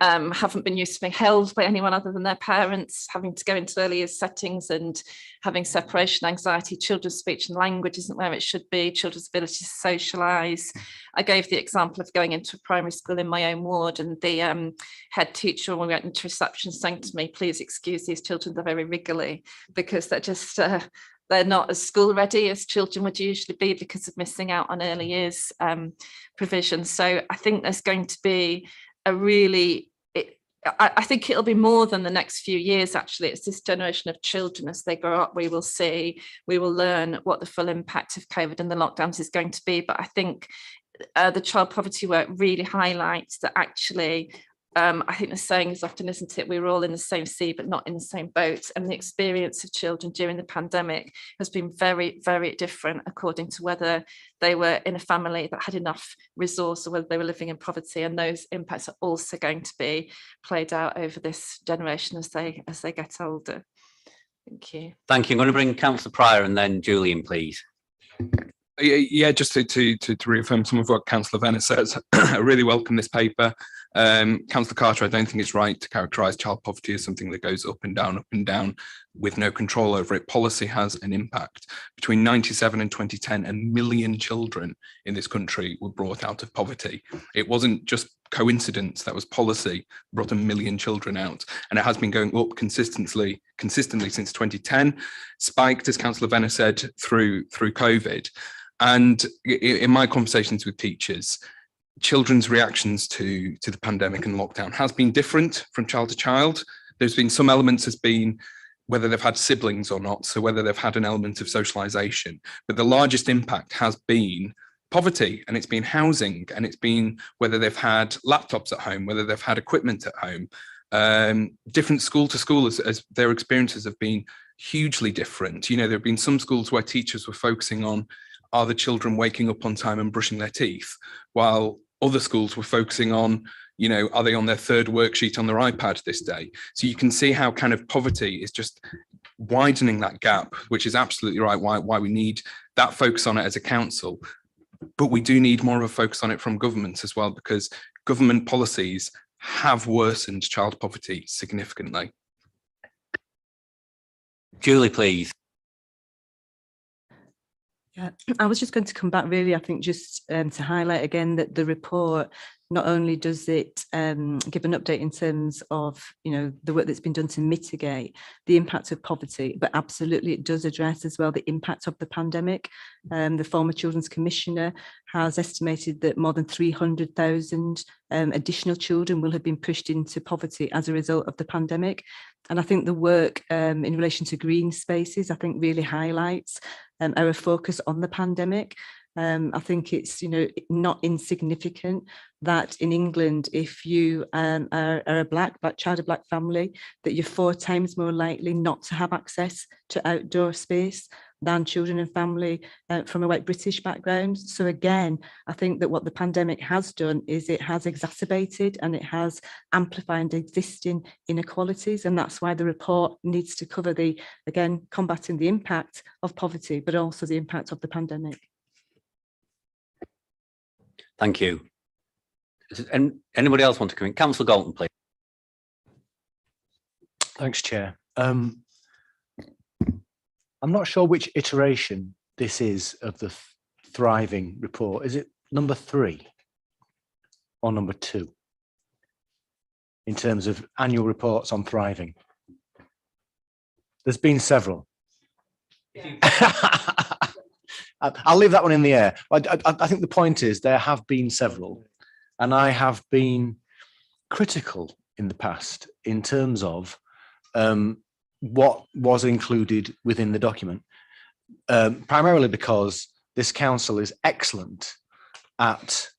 haven't been used to being held by anyone other than their parents, having to go into early years settings and having separation anxiety. Children's speech and language isn't where it should be, children's ability to socialise. I gave the example of going into a primary school in my own ward, and the head teacher, when we went into reception, saying to me, please excuse these children, they're very wriggly, because they're just they're not as school ready as children would usually be because of missing out on early years provision. So I think there's going to be a really, I think it'll be more than the next few years, actually. It's this generation of children as they grow up, we will learn what the full impact of COVID and the lockdowns is going to be. But I think the child poverty work really highlights that actually, I think the saying is often, isn't it, we were all in the same sea but not in the same boat, and the experience of children during the pandemic has been very, very different according to whether they were in a family that had enough resource or whether they were living in poverty, and those impacts are also going to be played out over this generation as they get older. Thank you. Thank you. I'm going to bring Councillor Pryor and then Julian, please. Yeah, just to reaffirm some of what Councillor Venner says, I really welcome this paper. Councillor Carter, I don't think it's right to characterise child poverty as something that goes up and down with no control over it. Policy has an impact. Between 1997 and 2010, 1 million children in this country were brought out of poverty. It wasn't just coincidence, that was policy, brought 1 million children out. And it has been going up consistently since 2010, spiked, as Councillor Venner said, through COVID. And in my conversations with teachers, children's reactions to the pandemic and lockdown has been different from child to child. There's been some elements as being whether they've had siblings or not, so whether they've had an element of socialization. But the largest impact has been poverty, and it's been housing, and it's been whether they've had laptops at home, whether they've had equipment at home. Different school to school as their experiences have been hugely different. You know, there have been some schools where teachers were focusing on, are the children waking up on time and brushing their teeth? While other schools were focusing on, you know, are they on their third worksheet on their iPad this day? So you can see how kind of poverty is just widening that gap, which is absolutely right, why we need that focus on it as a council. But we do need more of a focus on it from government as well, because government policies have worsened child poverty significantly. Julie, please. Yeah, I was just going to come back really, I think, just to highlight again that the report, not only does it give an update in terms of, you know, the work that's been done to mitigate the impact of poverty, but absolutely it does address as well the impact of the pandemic. The former Children's Commissioner has estimated that more than 300,000 additional children will have been pushed into poverty as a result of the pandemic. And I think the work in relation to green spaces, I think really highlights our focus on the pandemic. I think it's, you know, not insignificant that in England, if you are a black child of black family, that you're 4 times more likely not to have access to outdoor space than children and family from a white British background. So again, I think that what the pandemic has done is it has exacerbated and it has amplified existing inequalities. And that's why the report needs to cover the, again, combating the impact of poverty, but also the impact of the pandemic. Thank you. And anybody else want to come in? Councillor Galton, please. Thanks, Chair. I'm not sure which iteration this is of the Thriving report. Is it number 3 or number 2 in terms of annual reports on thriving? There's been several. I'll leave that one in the air. I think the point is there have been several, and I have been critical in the past in terms of what was included within the document, primarily because this council is excellent at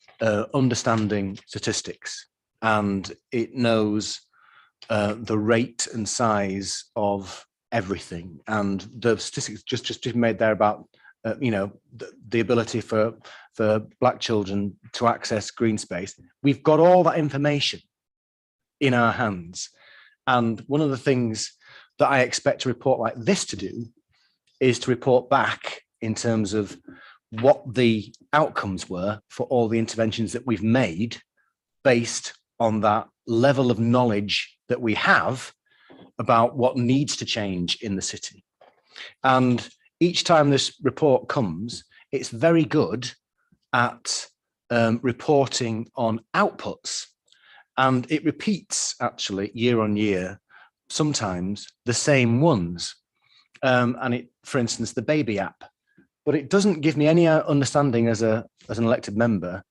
understanding statistics, and it knows the rate and size of everything. And the statistics just made there about you know, the ability for black children to access green space. We've got all that information in our hands. And one of the things that I expect a report like this to do is to report back in terms of what the outcomes were for all the interventions that we've made based on that level of knowledge that we have about what needs to change in the city. And each time this report comes, it's very good at reporting on outputs, and it repeats actually year on year, sometimes the same ones. and it, for instance, the baby app, but it doesn't give me any understanding as an elected member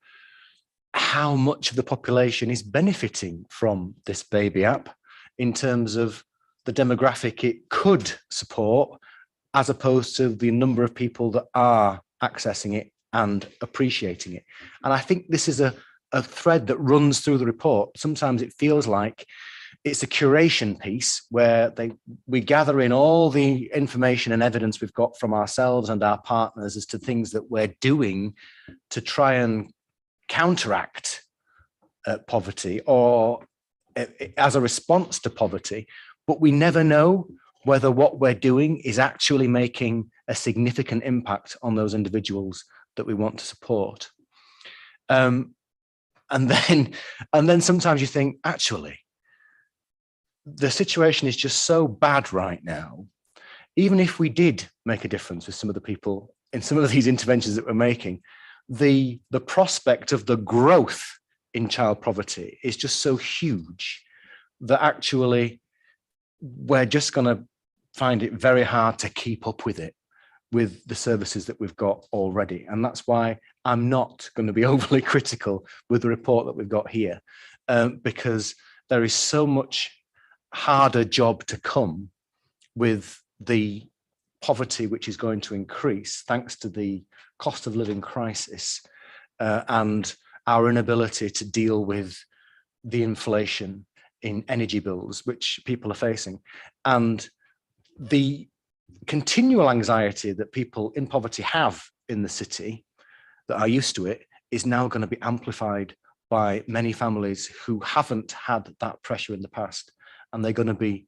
how much of the population is benefiting from this baby app in terms of the demographic it could support, as opposed to the number of people that are accessing it and appreciating it. And I think this is a thread that runs through the report. Sometimes it feels like it's a curation piece where we gather in all the information and evidence we've got from ourselves and our partners as to things that we're doing to try and counteract poverty or as a response to poverty, but we never know whether what we're doing is actually making a significant impact on those individuals that we want to support. And then sometimes you think, actually, the situation is just so bad right now. Even if we did make a difference with some of the people in some of these interventions that we're making, the prospect of the growth in child poverty is just so huge that actually we're just going to find it very hard to keep up with it with the services that we've got already. And that's why I'm not going to be overly critical with the report that we've got here, because there is so much harder job to come with the poverty which is going to increase thanks to the cost of living crisis and our inability to deal with the inflation in energy bills which people are facing, and the continual anxiety that people in poverty have in the city that are used to it is now going to be amplified by many families who haven't had that pressure in the past, and they're going to be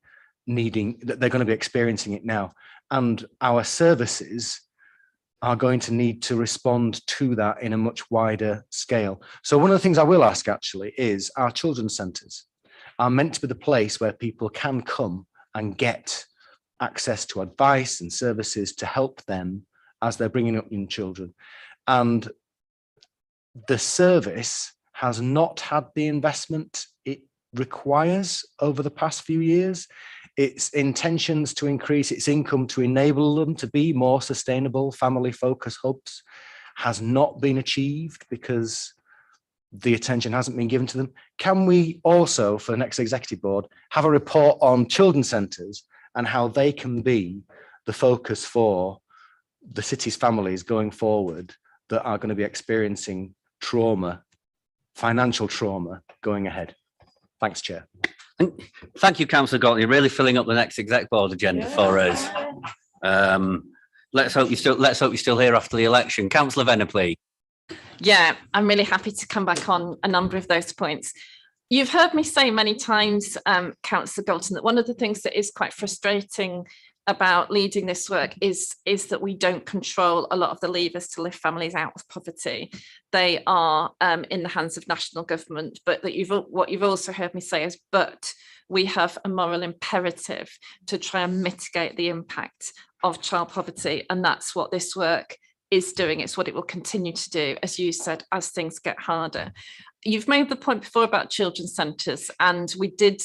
experiencing it now. And our services are going to need to respond to that in a much wider scale. So one of the things I will ask actually is our children's centres are meant to be the place where people can come and get access to advice and services to help them as they're bringing up young children. And the service has not had the investment it requires over the past few years. Its intentions to increase its income to enable them to be more sustainable family-focused hubs has not been achieved because the attention hasn't been given to them. Can we also, for the next executive board, have a report on children's centres and how they can be the focus for the city's families going forward that are going to be experiencing trauma, financial trauma going ahead? Thanks, Chair. Thank you, Councillor Galt. You're really filling up the next exec board agenda for us. Let's hope you're still here after the election. Councillor Venner, please. Yeah, I'm really happy to come back on a number of those points. You've heard me say many times, Councillor Galton, that one of the things that is quite frustrating about leading this work is that we don't control a lot of the levers to lift families out of poverty. They are in the hands of national government, but what you've also heard me say is, but we have a moral imperative to try and mitigate the impact of child poverty, and that's what this work is doing. It's what it will continue to do, as you said, as things get harder. You've made the point before about children's centres, and we did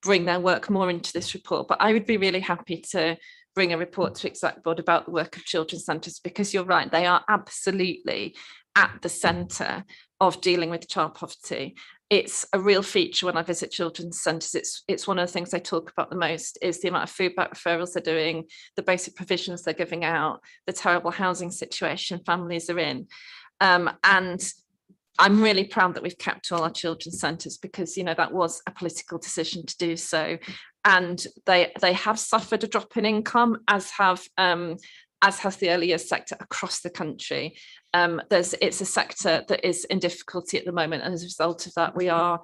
bring their work more into this report, but I would be really happy to bring a report to Exec Board about the work of children's centres, because you're right, they are absolutely at the centre of dealing with child poverty. It's a real feature when I visit children's centres. It's one of the things they talk about the most is the amount of food back referrals they're doing, the basic provisions they're giving out, the terrible housing situation families are in. And I'm really proud that we've kept all our children's centres, because, you know, that was a political decision to do so. And they have suffered a drop in income, as has the early years sector across the country. It's a sector that is in difficulty at the moment, and as a result of that, we are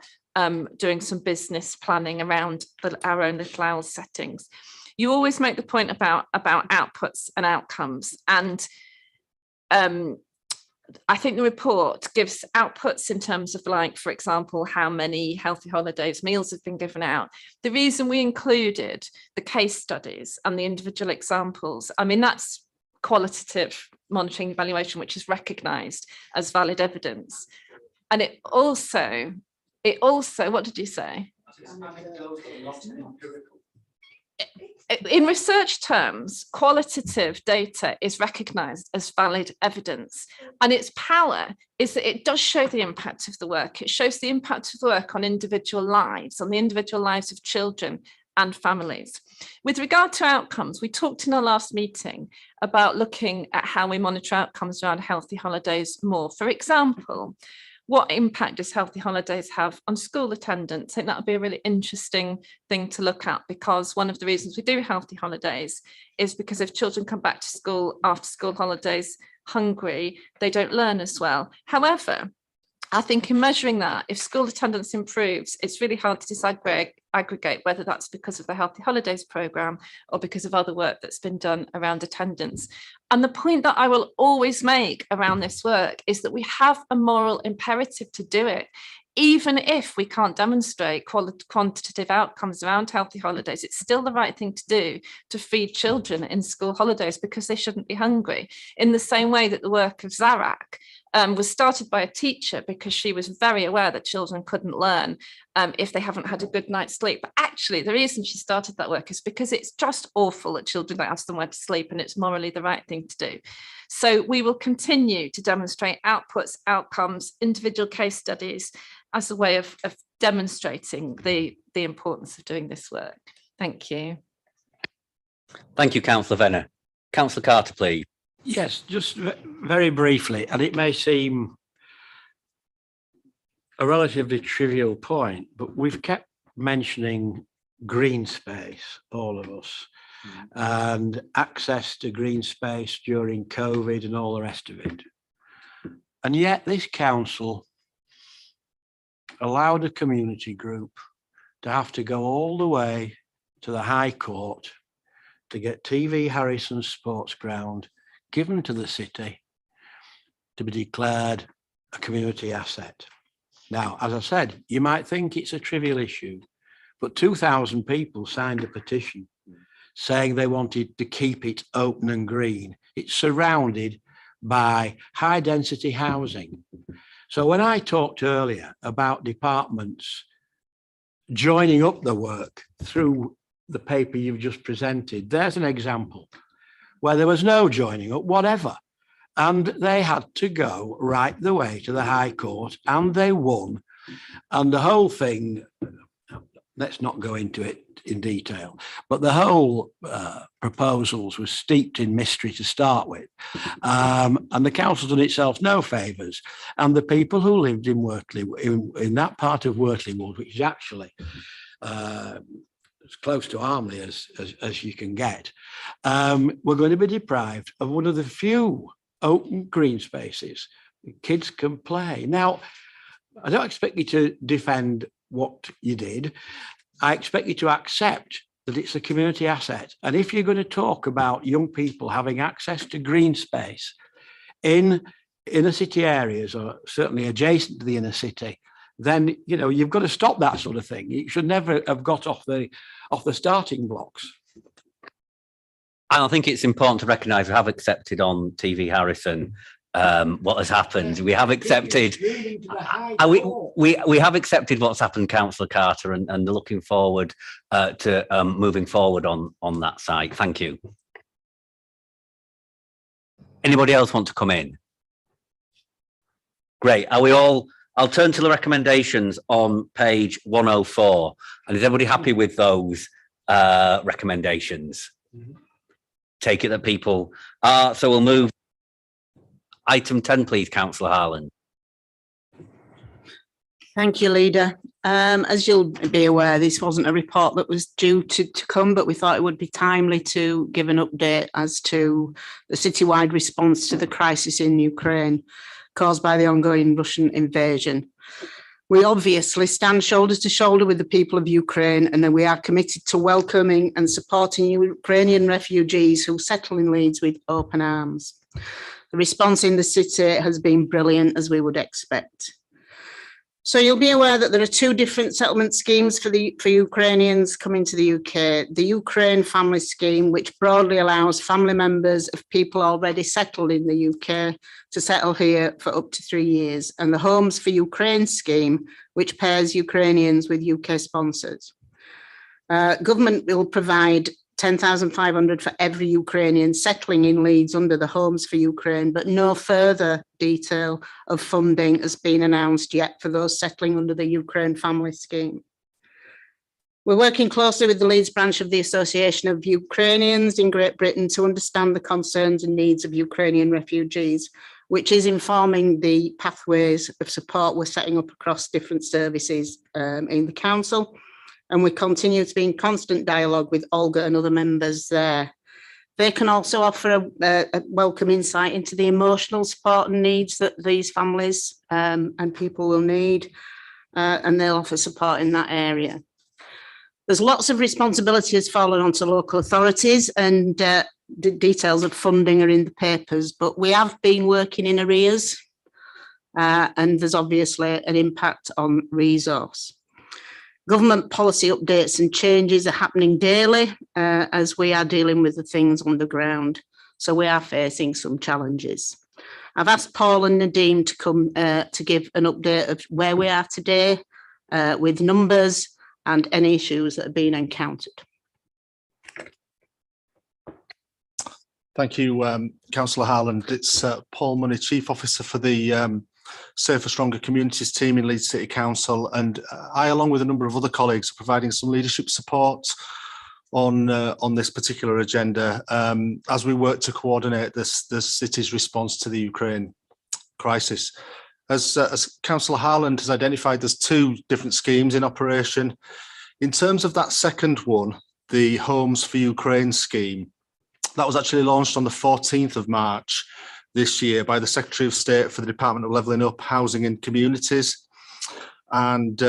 doing some business planning around our own little owls settings. You always make the point about outputs and outcomes, and I think the report gives outputs in terms of, like, for example, how many healthy holidays meals have been given out. The reason we included the case studies and the individual examples, I mean, that's qualitative monitoring evaluation, which is recognised as valid evidence. And it also, what did you say? in research terms, qualitative data is recognised as valid evidence, and its power is that it does show the impact of the work. It shows the impact of the work on individual lives, on the individual lives of children and families. With regard to outcomes, we talked in our last meeting about looking at how we monitor outcomes around healthy holidays more. For example, what impact does healthy holidays have on school attendance? I think that would be a really interesting thing to look at, because one of the reasons we do healthy holidays is because if children come back to school after school holidays hungry, they don't learn as well. However, I think in measuring that, if school attendance improves, it's really hard to disaggregate whether that's because of the Healthy Holidays programme or because of other work that's been done around attendance. And the point that I will always make around this work is that we have a moral imperative to do it. Even if we can't demonstrate quantitative outcomes around healthy holidays, it's still the right thing to do to feed children in school holidays, because they shouldn't be hungry. In the same way that the work of Zarak was started by a teacher because she was very aware that children couldn't learn if they haven't had a good night's sleep. But actually, the reason she started that work is because it's just awful that children don't have somewhere to sleep, and it's morally the right thing to do. So we will continue to demonstrate outputs, outcomes, individual case studies as a way of demonstrating the importance of doing this work. Thank you. Thank you, Councillor Venner. Councillor Carter, please. Yes, just very briefly, and it may seem a relatively trivial point, but we've kept mentioning green space, all of us, and access to green space during COVID and all the rest of it. And yet this council allowed a community group to have to go all the way to the High Court to get TV Harrison Sports Ground given to the city to be declared a community asset. Now, as I said, you might think it's a trivial issue, but 2,000 people signed a petition saying they wanted to keep it open and green. It's surrounded by high density housing. So when I talked earlier about departments joining up the work through the paper you've just presented, there's an example where there was no joining up whatever. And they had to go right the way to the High Court, and they won. And the whole thing, let's not go into it in detail, but the whole proposals were steeped in mystery to start with. And the council's done itself no favours. And the people who lived in Wortley, in that part of Wortley Wood, which is actually as close to Armley as you can get, we're going to be deprived of one of the few open green spaces kids can play. Now, I don't expect you to defend what you did. I expect you to accept that it's a community asset. And if you're going to talk about young people having access to green space in inner city areas, or certainly adjacent to the inner city, then you've got to stop that sort of thing. You should never have got off the starting blocks. And I think it's important to recognise we have accepted on TV Harrison what has happened. We have accepted. We have accepted what's happened, Councillor Carter, and looking forward to moving forward on that site. Thank you. Anybody else want to come in? Great. Are we all? I'll turn to the recommendations on page 104. And is everybody happy with those recommendations? Take it that people are. So we'll move. Item 10, please, Councillor Harland. Thank you, Leader. As you'll be aware, this wasn't a report that was due to come, but we thought it would be timely to give an update as to the citywide response to the crisis in Ukraine caused by the ongoing Russian invasion. We obviously stand shoulder to shoulder with the people of Ukraine, and then we are committed to welcoming and supporting Ukrainian refugees who settle in Leeds with open arms. The response in the city has been brilliant, as we would expect. So you'll be aware that there are two different settlement schemes for Ukrainians coming to the UK. The Ukraine Family Scheme, which broadly allows family members of people already settled in the UK to settle here for up to 3 years, and the Homes for Ukraine scheme, which pairs Ukrainians with UK sponsors. Government will provide 10,500 for every Ukrainian settling in Leeds under the Homes for Ukraine, but no further detail of funding has been announced yet for those settling under the Ukraine Family Scheme. We're working closely with the Leeds branch of the Association of Ukrainians in Great Britain to understand the concerns and needs of Ukrainian refugees, which is informing the pathways of support we're setting up across different services in the council. And we continue to be in constant dialogue with Olga and other members there. They can also offer a welcome insight into the emotional support and needs that these families and people will need, and they'll offer support in that area. There's lots of responsibility has fallen onto local authorities, and the details of funding are in the papers, but we have been working in arrears, and there's obviously an impact on resource. Government policy updates and changes are happening daily as we are dealing with the things on the ground. So we are facing some challenges. I've asked Paul and Nadeem to come to give an update of where we are today with numbers and any issues that have been encountered. Thank you, Councillor Harland. It's Paul Money, Chief Officer for the Safer Stronger Communities team in Leeds City Council, and I, along with a number of other colleagues, are providing some leadership support on this particular agenda as we work to coordinate the city's response to the Ukraine crisis. As Councillor Harland has identified, there's two different schemes in operation. In terms of that second one, the Homes for Ukraine scheme, that was actually launched on the 14th of March this year by the Secretary of State for the Department of Levelling Up, Housing and Communities. And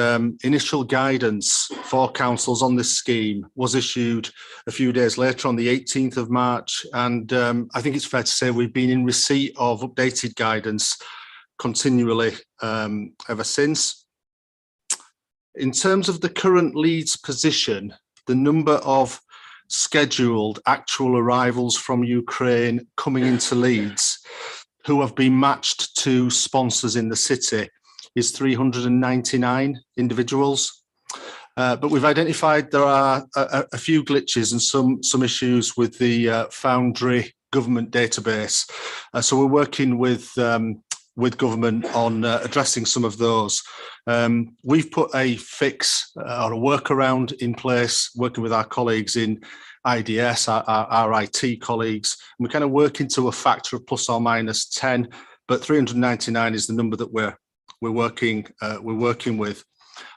initial guidance for councils on this scheme was issued a few days later on the 18th of March. And I think it's fair to say we've been in receipt of updated guidance continually ever since. In terms of the current Leeds position, the number of scheduled actual arrivals from Ukraine coming into Leeds who have been matched to sponsors in the city is 399 individuals. But we've identified there are a few glitches and some issues with the Foundry government database. So we're working with government on addressing some of those. We've put a fix or a workaround in place, working with our colleagues in IDS, our IT colleagues. We're kind of working to a factor of plus or minus 10, but 399 is the number that we're working with.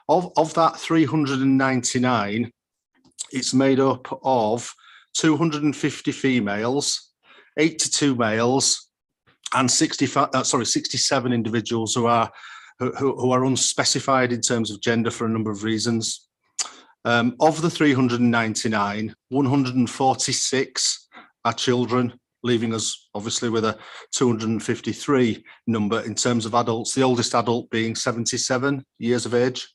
Of that 399, it's made up of 250 females, 82 males, and 67 individuals who are unspecified in terms of gender for a number of reasons. Of the 399, 146 are children, leaving us obviously with a 253 number in terms of adults, the oldest adult being 77 years of age.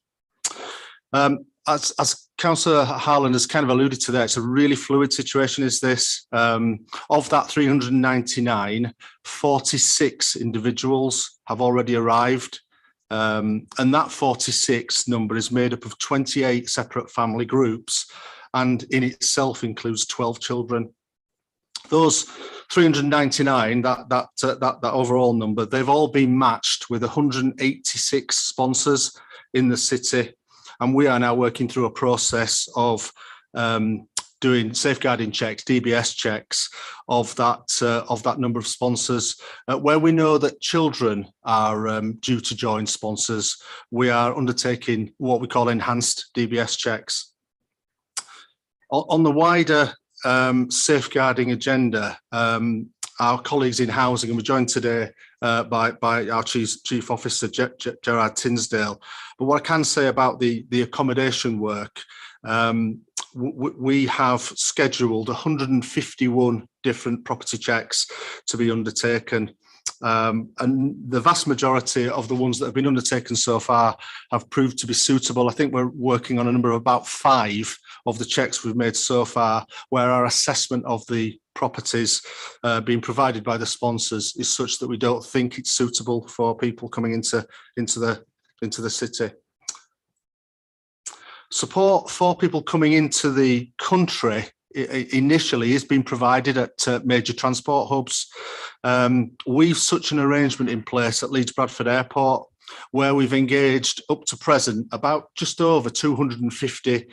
As Councillor Harland has kind of alluded to there, it's a really fluid situation, is this. Of that 399, 46 individuals have already arrived. And that 46 number is made up of 28 separate family groups and in itself includes 12 children. Those 399, that overall number, they've all been matched with 186 sponsors in the city. And we are now working through a process of doing safeguarding checks, DBS checks of that number of sponsors. Where we know that children are due to join sponsors, we are undertaking what we call enhanced DBS checks. On the wider safeguarding agenda, our colleagues in housing, and we're joined today by our Chief Officer, Gerard Tinsdale. But what I can say about the accommodation work, we have scheduled 151 different property checks to be undertaken. And the vast majority of the ones that have been undertaken so far have proved to be suitable. I think we're working on a number of about 5 of the checks we've made so far, where our assessment of the properties being provided by the sponsors is such that we don't think it's suitable for people coming into the city. Support for people coming into the country initially is being provided at major transport hubs. We've such an arrangement in place at Leeds Bradford Airport, where we've engaged up to present about just over 250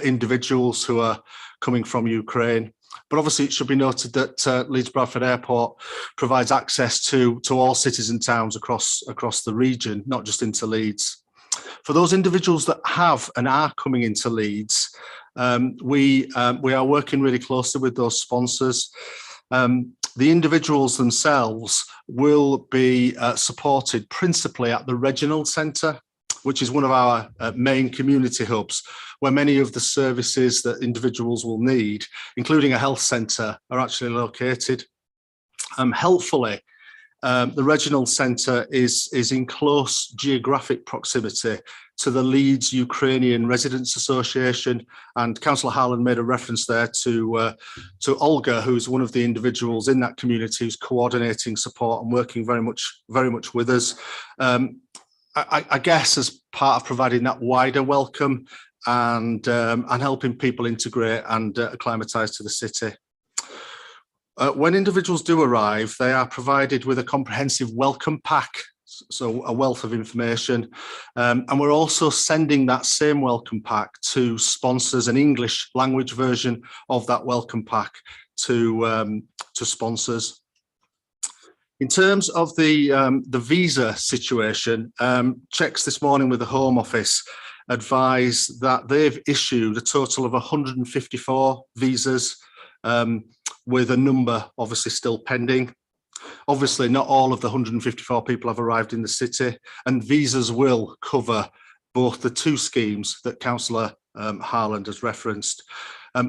individuals who are coming from Ukraine. But obviously it should be noted that Leeds Bradford Airport provides access to all cities and towns across the region, not just into Leeds. For those individuals that have and are coming into Leeds, we are working really closely with those sponsors. The individuals themselves will be supported principally at the Reginald Centre, which is one of our main community hubs, where many of the services that individuals will need, including a health centre, are actually located. Helpfully, the Reginald Centre is in close geographic proximity to the Leeds Ukrainian Residents Association, and Councillor Harland made a reference there to Olga, who's one of the individuals in that community who's coordinating support and working very much with us. I guess as part of providing that wider welcome and helping people integrate and acclimatise to the city. When individuals do arrive, they are provided with a comprehensive welcome pack, so a wealth of information. And we're also sending that same welcome pack to sponsors, an English language version of that welcome pack to sponsors. In terms of the visa situation, checks this morning with the Home Office advise that they've issued a total of 154 visas, with a number obviously still pending. Obviously, not all of the 154 people have arrived in the city, and visas will cover both the two schemes that Councillor Harland has referenced.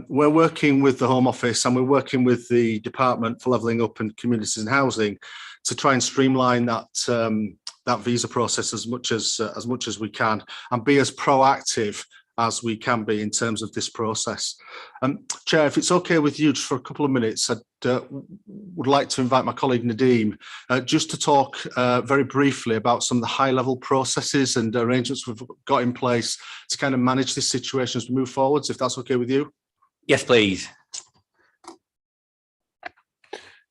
We're working with the Home Office and we're working with the Department for Levelling Up and Communities and Housing to try and streamline that visa process as much as we can and be as proactive as we can be in terms of this process. Chair, if it's okay with you, just for a couple of minutes, I would like to invite my colleague Nadeem just to talk very briefly about some of the high-level processes and arrangements we've got in place to kind of manage this situation as we move forwards, if that's okay with you. Yes, please.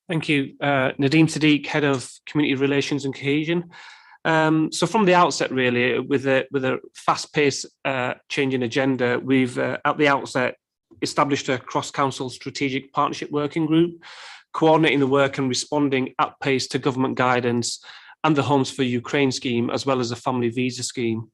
Thank you. Nadeem Sadiq, Head of Community Relations and Cohesion. So from the outset, really, with a fast-paced changing agenda, we've at the outset established a cross-council strategic partnership working group, coordinating the work and responding at pace to government guidance and the Homes for Ukraine scheme, as well as a family visa scheme.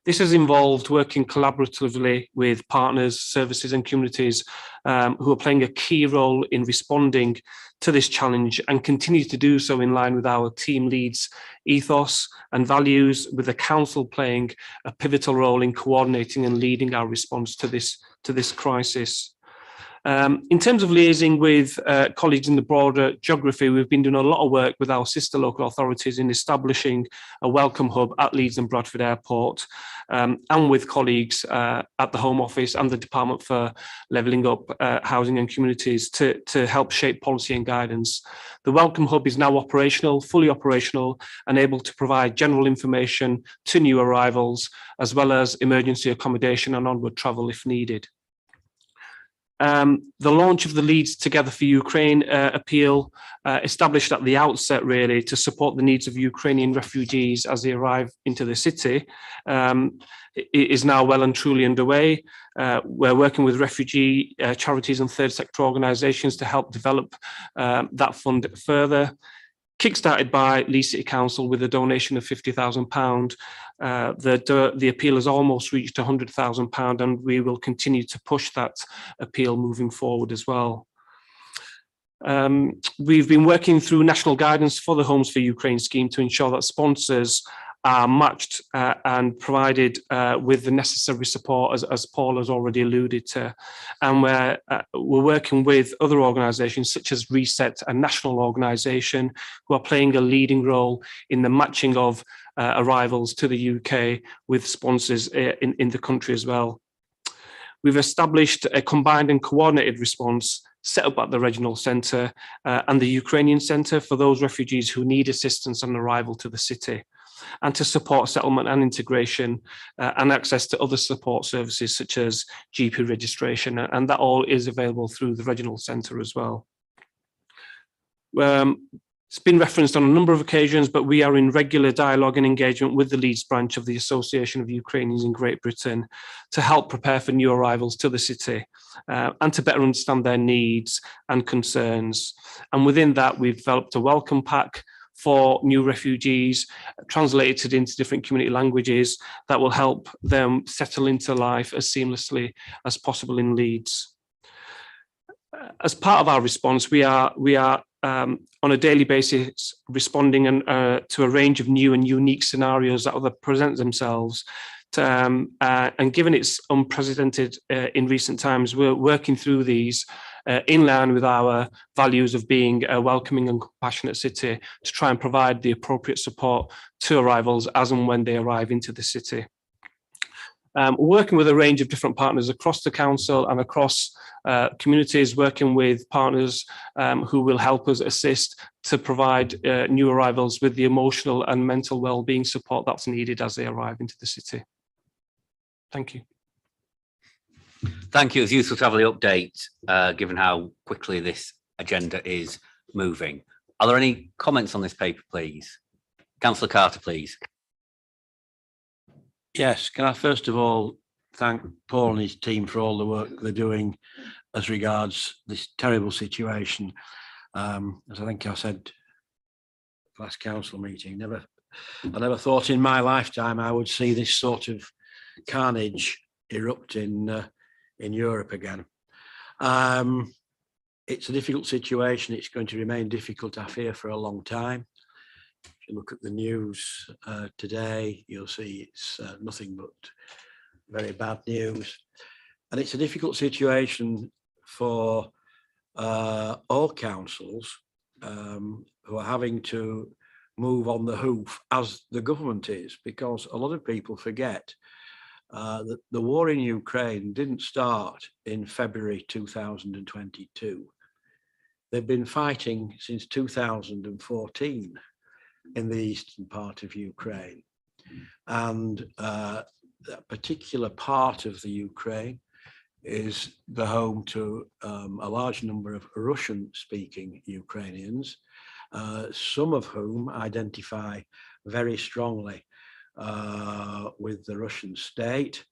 This has involved working collaboratively with partners, services and communities who are playing a key role in responding to this challenge and continue to do so in line with our Team Leeds ethos and values, with the council playing a pivotal role in coordinating and leading our response to this crisis. In terms of liaising with colleagues in the broader geography, we've been doing a lot of work with our sister local authorities in establishing a welcome hub at Leeds and Bradford Airport, and with colleagues at the Home Office and the Department for Levelling Up, Housing and Communities to help shape policy and guidance. The welcome hub is now operational, fully operational, and able to provide general information to new arrivals, as well as emergency accommodation and onward travel if needed. The launch of the Leeds Together for Ukraine appeal, established at the outset really to support the needs of Ukrainian refugees as they arrive into the city, is now well and truly underway. We're working with refugee charities and third sector organisations to help develop that fund further. Kickstarted by Leeds City Council with a donation of £50,000, the appeal has almost reached £100,000, and we will continue to push that appeal moving forward as well. We've been working through national guidance for the Homes for Ukraine scheme to ensure that sponsors are matched and provided with the necessary support, as Paul has already alluded to. And we're working with other organisations such as Reset, a national organisation, who are playing a leading role in the matching of arrivals to the UK with sponsors in the country as well. We've established a combined and coordinated response set up at the Regional Centre and the Ukrainian Centre for those refugees who need assistance on arrival to the city. and to support settlement and integration and access to other support services such as GP registration, and that all is available through the regional centre as well. It's been referenced on a number of occasions, but we are in regular dialogue and engagement with the Leeds branch of the Association of Ukrainians in Great Britain to help prepare for new arrivals to the city and to better understand their needs and concerns. And within that, we've developed a welcome pack for new refugees, translated into different community languages that will help them settle into life as seamlessly as possible in Leeds. As part of our response, we are on a daily basis responding to a range of new and unique scenarios that will present themselves. And given it's unprecedented in recent times, we're working through these in line with our values of being a welcoming and compassionate city to try and provide the appropriate support to arrivals as and when they arrive into the city. Working with a range of different partners across the council and across communities, working with partners who will help us assist to provide new arrivals with the emotional and mental well-being support that's needed as they arrive into the city. Thank you. Thank you. It's useful to have the update, given how quickly this agenda is moving. Are there any comments on this paper, please? Councillor Carter, please. Yes, can I first of all thank Paul and his team for all the work they're doing as regards this terrible situation. As I think I said last council meeting, I never thought in my lifetime I would see this sort of carnage erupt in Europe again. It's a difficult situation. It's going to remain difficult, I fear, for a long time. If you look at the news today, you'll see it's nothing but very bad news. And it's a difficult situation for all councils who are having to move on the hoof as the government is, because a lot of people forget that the war in Ukraine didn't start in February 2022. They've been fighting since 2014 in the eastern part of Ukraine. And that particular part of the Ukraine is the home to a large number of Russian-speaking Ukrainians, some of whom identify very strongly with the Russian state,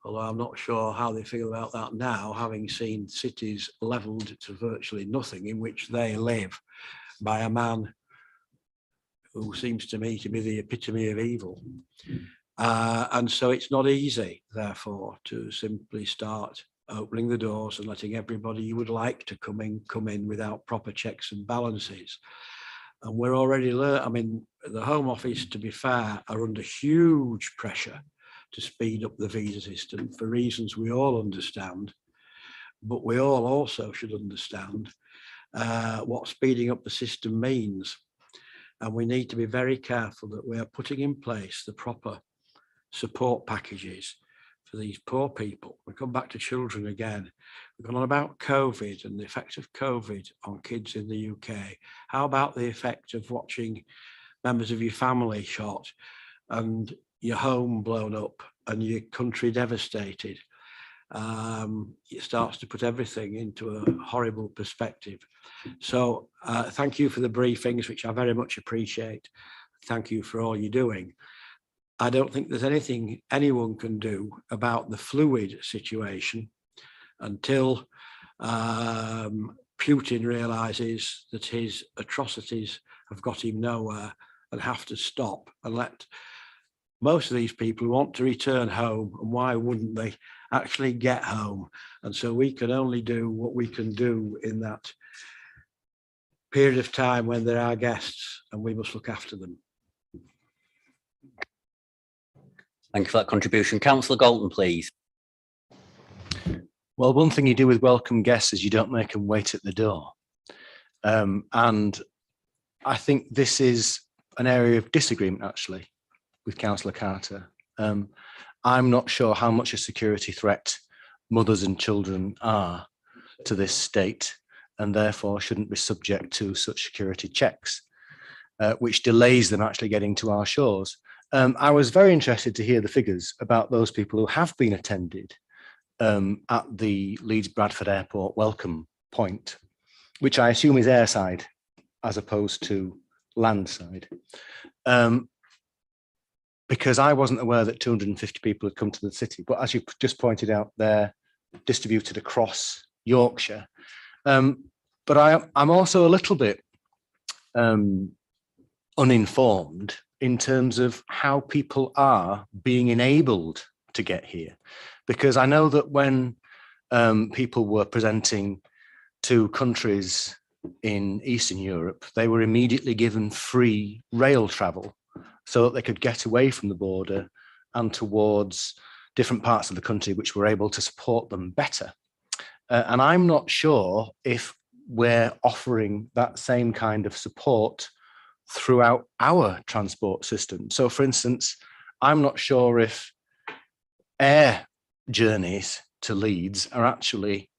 although I'm not sure how they feel about that now, having seen cities levelled to virtually nothing in which they live by a man who seems to me to be the epitome of evil. And so it's not easy, therefore, to simply start opening the doors and letting everybody you would like to come in without proper checks and balances. And we're already I mean, the Home Office, to be fair, are under huge pressure to speed up the visa system for reasons we all understand, but we all also should understand what speeding up the system means. And we need to be very careful that we are putting in place the proper support packages for these poor people. We come back to children again. We've gone on about COVID and the effect of COVID on kids in the UK. How about the effect of watching members of your family shot and your home blown up and your country devastated? It starts to put everything into a horrible perspective. So thank you for the briefings, which I very much appreciate. Thank you for all you're doing. I don't think there's anything anyone can do about the fluid situation until Putin realizes that his atrocities have got him nowhere and have to stop and let most of these people who want to return home, and why wouldn't they, actually get home. And so we can only do what we can do in that period of time when they're our guests, and we must look after them. Thank you for that contribution. Councillor Galton, please. Well, one thing you do with welcome guests is you don't make them wait at the door. And I think this is an area of disagreement, actually, with Councillor Carter. I'm not sure how much a security threat mothers and children are to this state, and therefore shouldn't be subject to such security checks, which delays them actually getting to our shores. I was very interested to hear the figures about those people who have been attended at the Leeds Bradford Airport welcome point, which I assume is airside as opposed to landside. Because I wasn't aware that 250 people had come to the city, but as you just pointed out, they're distributed across Yorkshire. But I'm also a little bit uninformed in terms of how people are being enabled to get here. Because I know that when people were presenting to countries in Eastern Europe, they were immediately given free rail travel so that they could get away from the border and towards different parts of the country which were able to support them better. And I'm not sure if we're offering that same kind of support throughout our transport system. So for instance, I'm not sure if air journeys to Leeds are actually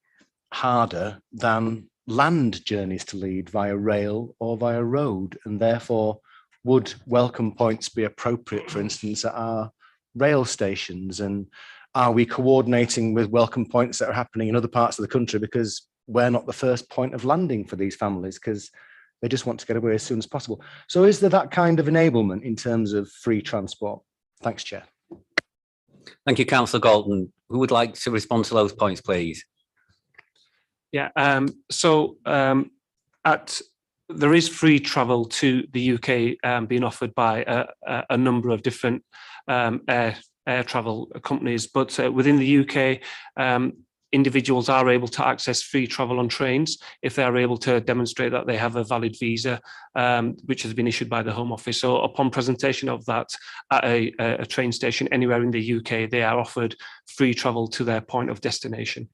harder than land journeys to Leeds via rail or via road, and therefore would welcome points be appropriate, for instance, at our rail stations? And are we coordinating with welcome points that are happening in other parts of the country, because we're not the first point of landing for these families because they just want to get away as soon as possible? So is there that kind of enablement in terms of free transport? Thanks, Chair. Thank you, Councillor Galton. Who would like to respond to those points, please? Yeah, there is free travel to the UK being offered by a number of different air travel companies, but within the UK, individuals are able to access free travel on trains if they are able to demonstrate that they have a valid visa, which has been issued by the Home Office. So upon presentation of that at a train station anywhere in the UK, they are offered free travel to their point of destination.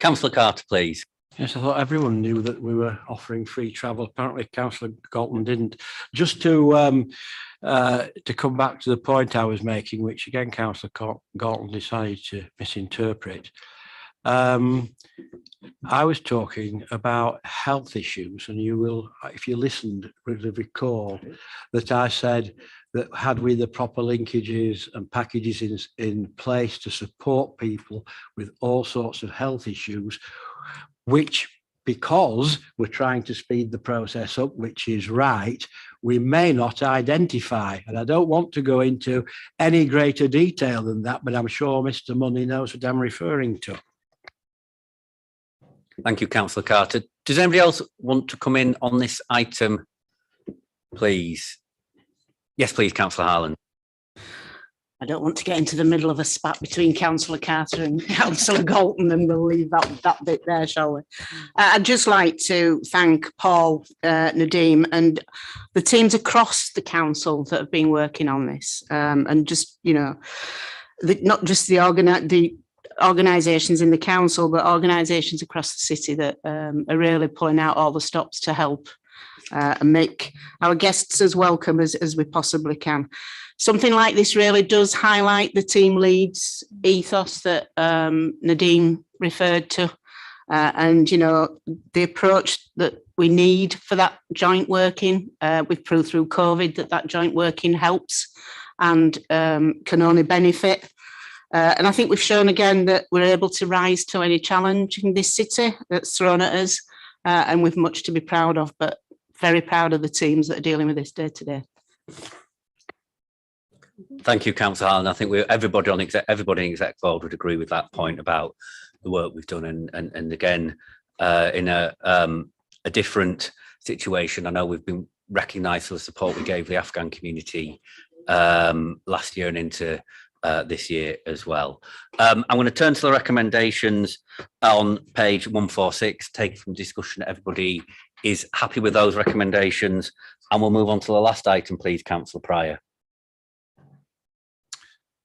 Councillor Carter, please. Yes, I thought everyone knew that we were offering free travel. Apparently, Councillor Galton didn't. Just to come back to the point I was making, which again Councillor Galton decided to misinterpret. I was talking about health issues, and you will, if you listened, will recall that I said that had we the proper linkages and packages in place to support people with all sorts of health issues, which, because we're trying to speed the process up, which is right, we may not identify. And I don't want to go into any greater detail than that, but I'm sure Mr. Money knows what I'm referring to. Thank you, Councillor Carter. Does anybody else want to come in on this item, please? Yes, please, Councillor Harlan. I don't want to get into the middle of a spat between Councillor Carter and Councillor Galton, and we'll leave that bit there, shall we? I'd just like to thank Paul, Nadeem, and the teams across the council that have been working on this, and just, you know, not just the organisations in the council, but organisations across the city that are really pulling out all the stops to help and make our guests as welcome as we possibly can. Something like this really does highlight the Team Leeds ethos that Nadeem referred to, and, you know, the approach that we need for that joint working. We've proved through COVID that joint working helps and can only benefit. And I think we've shown again that we're able to rise to any challenge in this city that's thrown at us, and we've much to be proud of, but very proud of the teams that are dealing with this day to day. Thank you, Councillor Harlan. I think everybody in exec board would agree with that point about the work we've done, and again, in a different situation. I know we've been recognised for the support we gave the Afghan community last year and into this year as well. I'm going to turn to the recommendations on page 146, taken from discussion. Everybody is happy with those recommendations, and we'll move on to the last item, please, Councillor Pryor.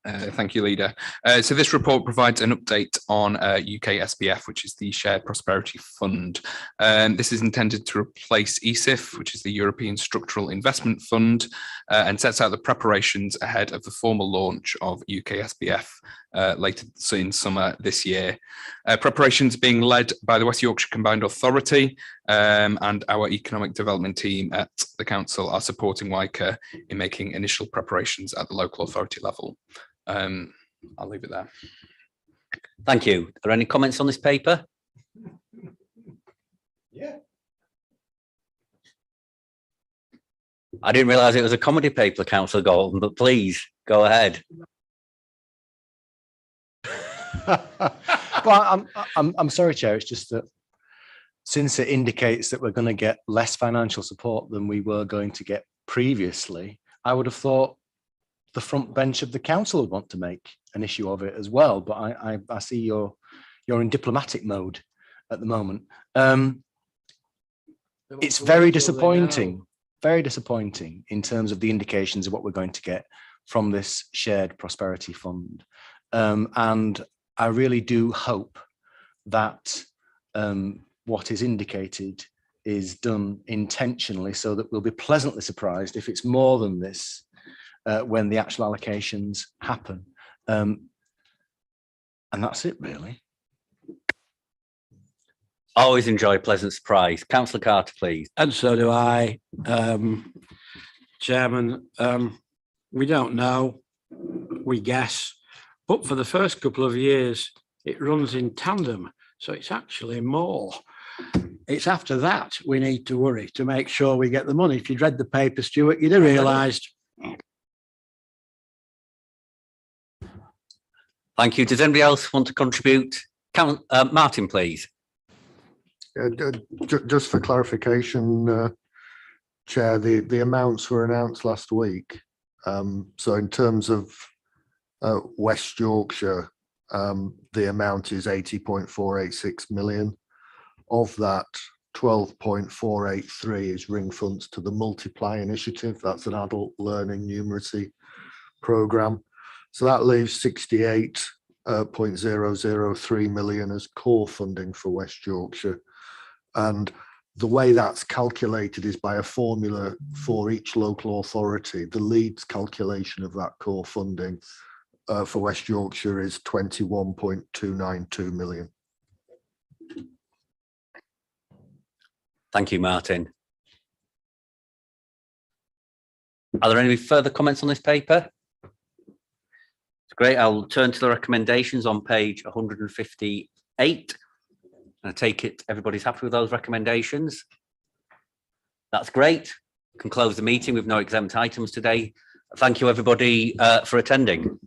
Thank you, Leader. So this report provides an update on UK SPF, which is the Shared Prosperity Fund. This is intended to replace ESIF, which is the European Structural Investment Fund, and sets out the preparations ahead of the formal launch of UK SPF later in summer this year. Preparations being led by the West Yorkshire Combined Authority, and our economic development team at the council are supporting WICA in making initial preparations at the local authority level. I'll leave it there. Thank you. Are there any comments on this paper? Yeah. I didn't realise it was a comedy paper, Councillor Galton, but please go ahead. Well, I'm sorry, Chair. It's just that since it indicates that we're going to get less financial support than we were going to get previously, I would have thought the front bench of the council would want to make an issue of it as well. But I see you're in diplomatic mode at the moment. It's very disappointing in terms of the indications of what we're going to get from this shared prosperity fund. And I really do hope that what is indicated is done intentionally so that we'll be pleasantly surprised if it's more than this when the actual allocations happen. And that's it, really. Always enjoy pleasant surprise. Councillor Carter, please. And so do I. Chairman, we don't know, we guess, but for the first couple of years, it runs in tandem. So it's actually more. It's after that we need to worry to make sure we get the money. If you'd read the paper, Stuart, you'd have realised. Thank you. Does anybody else want to contribute? Martin, please. Just for clarification, Chair, the amounts were announced last week. So in terms of West Yorkshire, the amount is 80.486 million. Of that, 12.483 is ring funds to the Multiply Initiative. That's an adult learning numeracy programme. So that leaves 68.003 million as core funding for West Yorkshire. And the way that's calculated is by a formula for each local authority. The Leeds calculation of that core funding for West Yorkshire is 21.292 million. Thank you, Martin. Are there any further comments on this paper? Great. I'll turn to the recommendations on page 158. I take it everybody's happy with those recommendations. That's great. We can close the meeting with no exempt items today. Thank you, everybody, for attending.